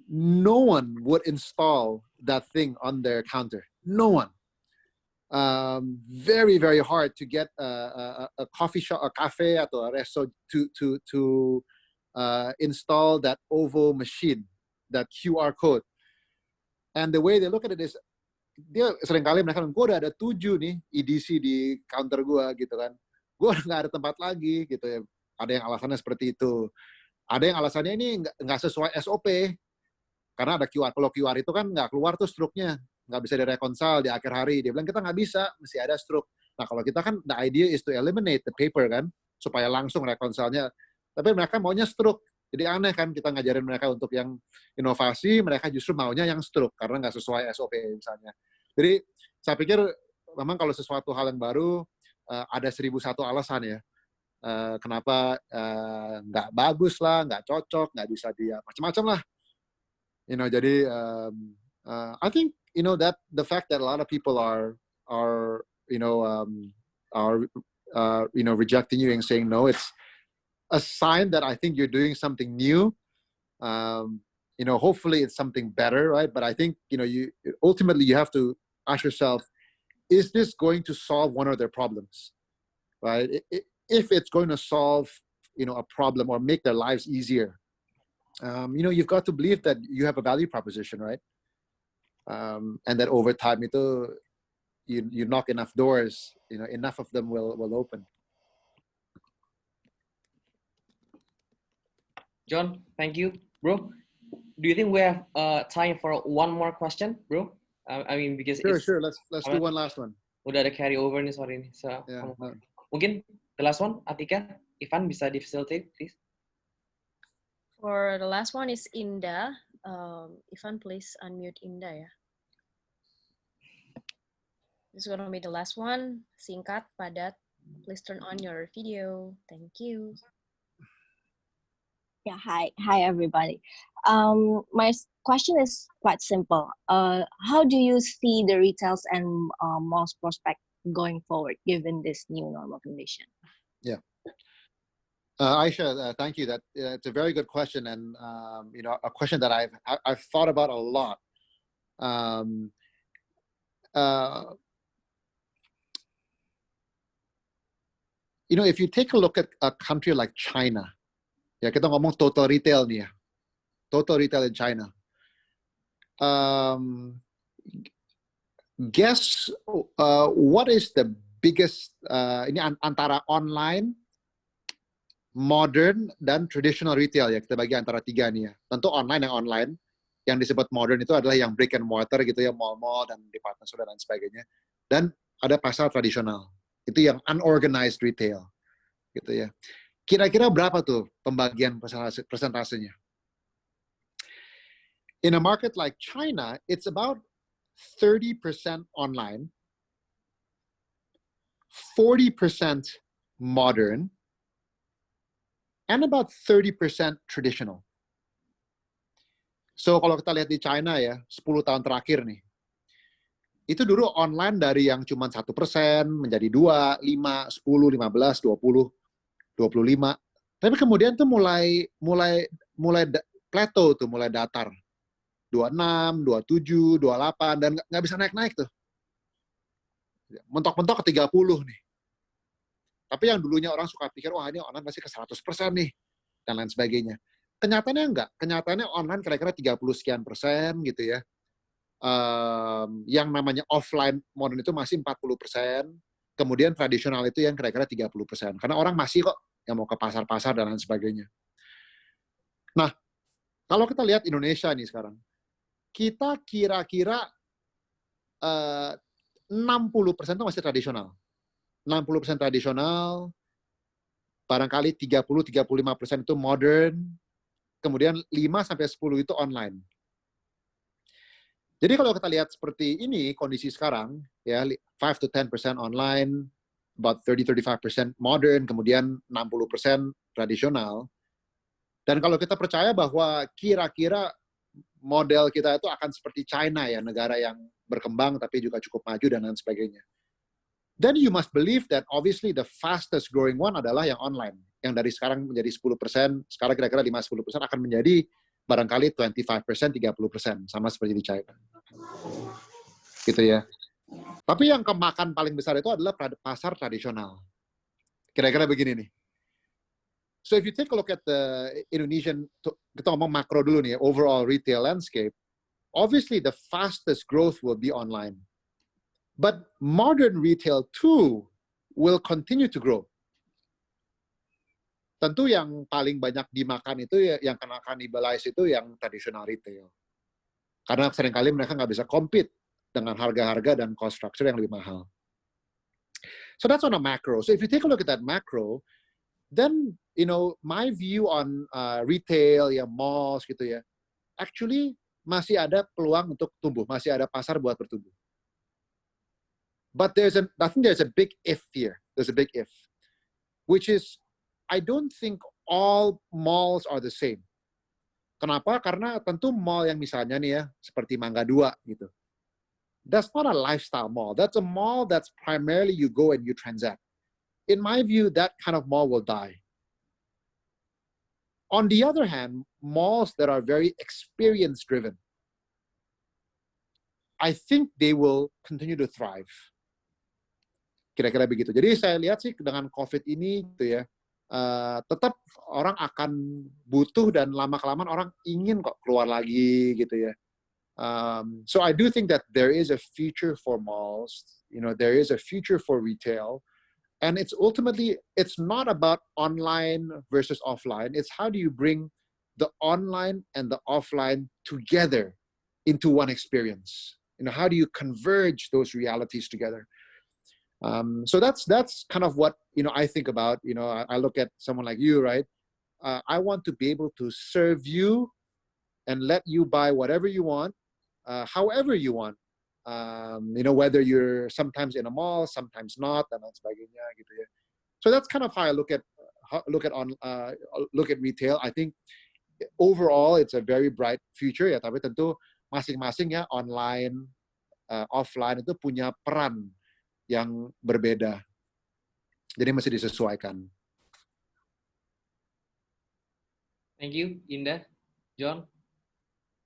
No one would install that thing on their counter. No one. Very, very hard to get a coffee shop, a cafe, atau a resto to install that OVO machine, that QR code. And the way they look at it is, dia seringkali mereka bilang, gue udah ada 7 nih EDC di counter gue gitu kan. Gue nggak ada tempat lagi gitu ya. Ada yang alasannya seperti itu. Ada yang alasannya ini nggak sesuai SOP. Karena ada QR. Kalau QR itu kan nggak keluar tuh struknya. Nggak bisa direkonsal di akhir hari. Dia bilang kita nggak bisa, mesti ada struk. Nah kalau kita kan, the idea is to eliminate the paper kan, supaya langsung rekonsalnya. Tapi mereka maunya struk. Jadi aneh kan kita ngajarin mereka untuk yang inovasi, mereka justru maunya yang struk karena nggak sesuai SOP misalnya. Jadi saya pikir memang kalau sesuatu hal yang baru, ada 1001 alasan ya. Kenapa nggak bagus lah, nggak cocok, nggak bisa dia macam-macam lah. Jadi I think that the fact that a lot of people are rejecting you and saying no, it's a sign that I think you're doing something new. Hopefully it's something better, right? But I think ultimately you have to ask yourself, is this going to solve one of their problems, right? If it's going to solve a problem or make their lives easier, you've got to believe that you have a value proposition, right? And that over time you knock enough doors, enough of them will open. John, thank you, bro. Do you think we have time for one more question, bro? I mean, because sure. Let's do one last one. Udah ada carry over nih sore ini. So, mungkin the last one, Atika, Ivan bisa di-facilitate, please. For the last one is Inda. Ivan, please unmute Inda ya. This is going to be the last one. Singkat, padat. Please turn on your video. Thank you. Yeah, hi everybody. My question is quite simple. How do you see the retails and malls prospect going forward given this new normal condition? Yeah. Aisha, thank you. It's a very good question, and a question that I've thought about a lot. If you take a look at a country like China, ya kita ngomong total retail nih ya, total retail in China. Guess what is the biggest ini antara online, modern, dan traditional retail ya, kita bagi antara tiga nih ya. Tentu online yang disebut modern itu adalah yang brick and mortar gitu ya, mall-mall dan department store dan sebagainya. Dan ada pasar tradisional, itu yang unorganized retail gitu ya. Kira-kira berapa tuh pembagian persentasenya? In a market like China, it's about 30% online, 40% modern, and about 30% traditional. So kalau kita lihat di China ya, 10 tahun terakhir nih, itu dulu online dari yang cuma 1% menjadi 2, 5, 10, 15, 20, 25. Tapi kemudian tuh mulai plateau tuh, mulai datar. 26, 27, 28, dan nggak bisa naik-naik tuh. Mentok-mentok ke 30 nih. Tapi yang dulunya orang suka pikir, wah ini online pasti ke 100% nih, dan lain sebagainya. Kenyataannya enggak. Kenyataannya online kira-kira 30 sekian persen gitu ya. Yang namanya offline modern itu masih 40%. Kemudian tradisional itu yang kira-kira 30%. Karena orang masih kok yang mau ke pasar-pasar dan lain sebagainya. Nah, kalau kita lihat Indonesia nih sekarang, kita kira-kira 60% itu masih tradisional. 60% tradisional, barangkali 30-35% itu modern, kemudian 5-10 itu online. Jadi kalau kita lihat seperti ini kondisi sekarang, ya 5-10% online, about 30-35% modern, kemudian 60% tradisional. Dan kalau kita percaya bahwa kira-kira model kita itu akan seperti China ya, negara yang berkembang tapi juga cukup maju dan lain sebagainya. Then you must believe that obviously the fastest growing one adalah yang online. Yang dari sekarang menjadi 10%, sekarang kira-kira 5-10% akan menjadi barangkali 25%, 30%, sama seperti di China. Gitu ya. Tapi yang kemakan paling besar itu adalah pasar tradisional. Kira-kira begini nih. So if you take a look at the Indonesian, kita ngomong makro dulu nih, overall retail landscape, obviously the fastest growth will be online. But modern retail too will continue to grow. Tentu yang paling banyak dimakan itu ya, yang kena cannibalize itu yang traditional retail. Karena seringkali mereka nggak bisa compete dengan harga-harga dan cost structure yang lebih mahal. So that's on a macro. So if you take a look at that macro, then my view on retail, ya malls gitu ya, actually masih ada peluang untuk tumbuh, masih ada pasar buat bertumbuh. But I think there's a big if here. There's a big if, which is I don't think all malls are the same. Kenapa? Karena tentu mall yang misalnya nih ya, seperti Mangga 2 gitu. That's not a lifestyle mall. That's a mall that's primarily you go and you transact. In my view, that kind of mall will die. On the other hand, malls that are very experience-driven, I think they will continue to thrive. Kira-kira begitu. Jadi saya lihat sih dengan COVID ini gitu ya, tetap orang akan butuh dan lama-kelamaan orang ingin kok keluar lagi gitu ya. So I do think that there is a future for malls. You know, there is a future for retail. And it's ultimately, it's not about online versus offline. It's how do you bring the online and the offline together into one experience? You know, how do you converge those realities together? So that's kind of what, you know, I think about. You know, I look at someone like you, right? I want to be able to serve you and let you buy whatever you want, however you want. You know, whether you're sometimes in a mall, sometimes not, dan lain sebagainya gitu ya. So that's kind of how I look at retail. I think overall it's a very bright future ya, tapi tentu masing-masing ya online, offline itu punya peran yang berbeda. Jadi mesti disesuaikan. Thank you, Indah. John,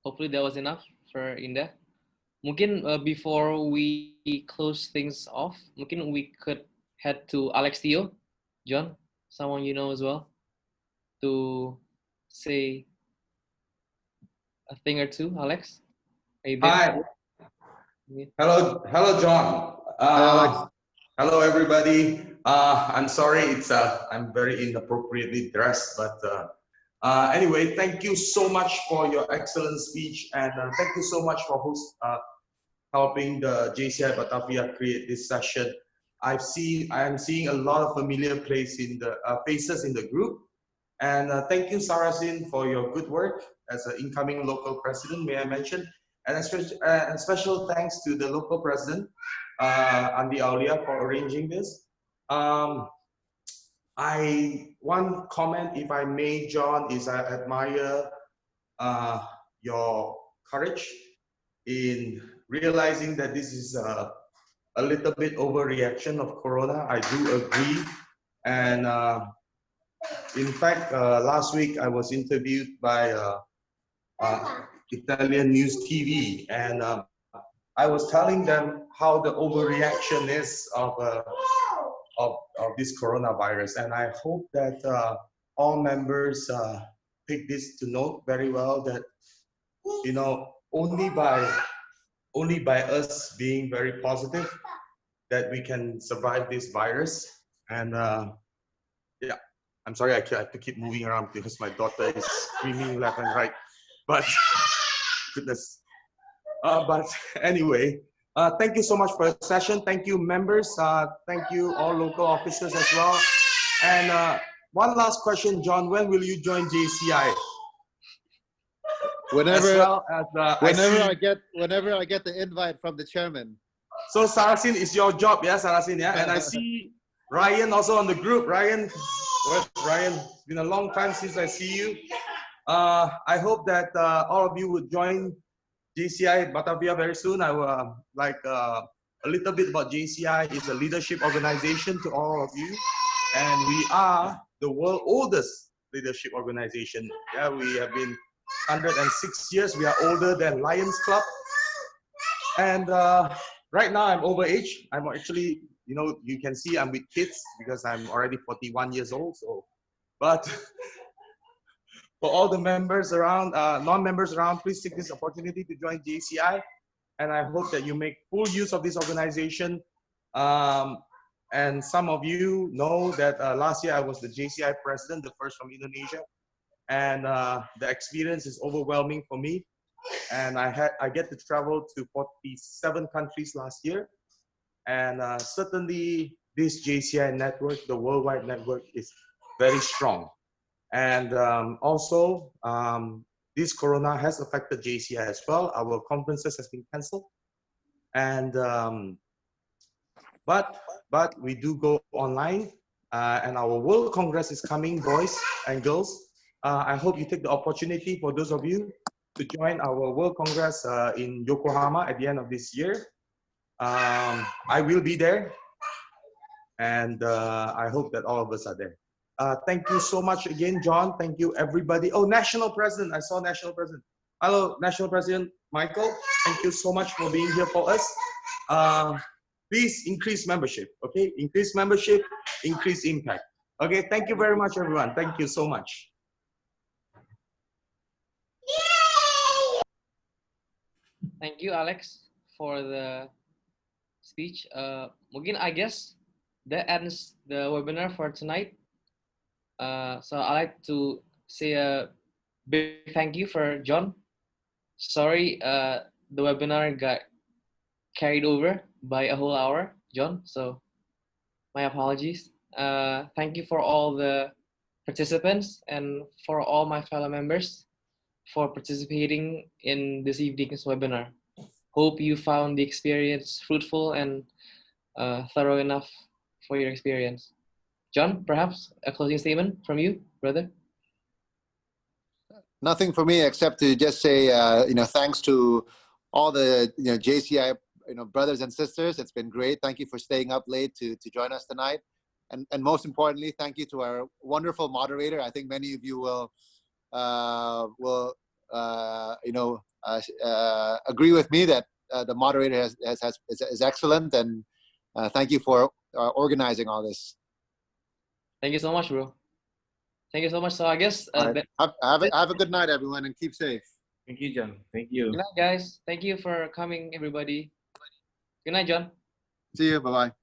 hopefully that was enough for Indah. Mungkin before we close things off, mungkin we could head to Alex Tio. John, someone you know as well, to say a thing or two. Alex, are you there? Hi. Hello, John. Hello, everybody. I'm sorry, I'm very inappropriately dressed, but anyway, thank you so much for your excellent speech, and thank you so much for helping the JCI Batavia create this session. I am seeing a lot of familiar faces in the group, and thank you, Sarasin, for your good work as an incoming local president. May I mention, and special thanks to the local president, Andi Aulia, for arranging this. One comment, if I may, John, is I admire your courage in realizing that this is a little bit overreaction of Corona. I do agree. And in fact, last week I was interviewed by Italian News TV, and I was telling them how the overreaction is of this coronavirus. And I hope that all members pick this to note very well, that, you know, only by us being very positive that we can survive this virus. And yeah, I'm sorry I have to keep moving around because my daughter is screaming left and right. But goodness. But anyway, thank you so much for the session. Thank you, members. Thank you, all local officers as well. And one last question, John. When will you join JCI? Whenever I get the invite from the chairman. So Sarasin, is your job, yeah, Sarasin, yeah. And I see Ryan also on the group. Ryan, where's Ryan? It's been a long time since I see you. I hope that all of you would join JCI Batavia very soon. I will like a little bit about JCI. It's a leadership organization to all of you, and we are the world's oldest leadership organization. Yeah, we have been 106 years. We are older than Lions Club. And right now I'm over age. I'm actually, you know, you can see I'm with kids because I'm already 41 years old. So, but for all the members around, non-members around, please take this opportunity to join JCI. And I hope that you make full use of this organization. And some of you know that last year I was the JCI president, the first from Indonesia. And the experience is overwhelming for me. And I get to travel to 47 countries last year. And certainly this JCI network, the worldwide network, is very strong. And also, this Corona has affected JCI as well. Our conferences has been canceled. And but but we do go online, and our World Congress is coming, boys and girls. I hope you take the opportunity, for those of you, to join our World Congress in Yokohama at the end of this year. I will be there, and I hope that all of us are there. Thank you so much again, John. Thank you, everybody. Oh, National President. I saw National President. Hello, National President Michael. Thank you so much for being here for us. Please increase membership, okay? Increase membership, increase impact. Okay, thank you very much, everyone. Thank you so much. Thank you, Alex, for the speech. Mungkin I guess that ends the webinar for tonight. So I'd like to say a big thank you for John. Sorry, the webinar got carried over by a whole hour, John. So my apologies. Thank you for all the participants and for all my fellow members for participating in this evening's webinar. Hope you found the experience fruitful and thorough enough for your experience. John, perhaps a closing statement from you, brother? Nothing for me except to just say, thanks to all the JCI brothers and sisters. It's been great. Thank you for staying up late to join us tonight. And most importantly, thank you to our wonderful moderator. I think many of you will agree with me that the moderator is excellent. And thank you for organizing all this. Thank you so much, bro. Thank you so much. So I guess right. Have a good night, everyone, and keep safe. Thank you, John. Thank you. Good night, guys. Thank you for coming, everybody. Good night, John. See you. Bye-bye.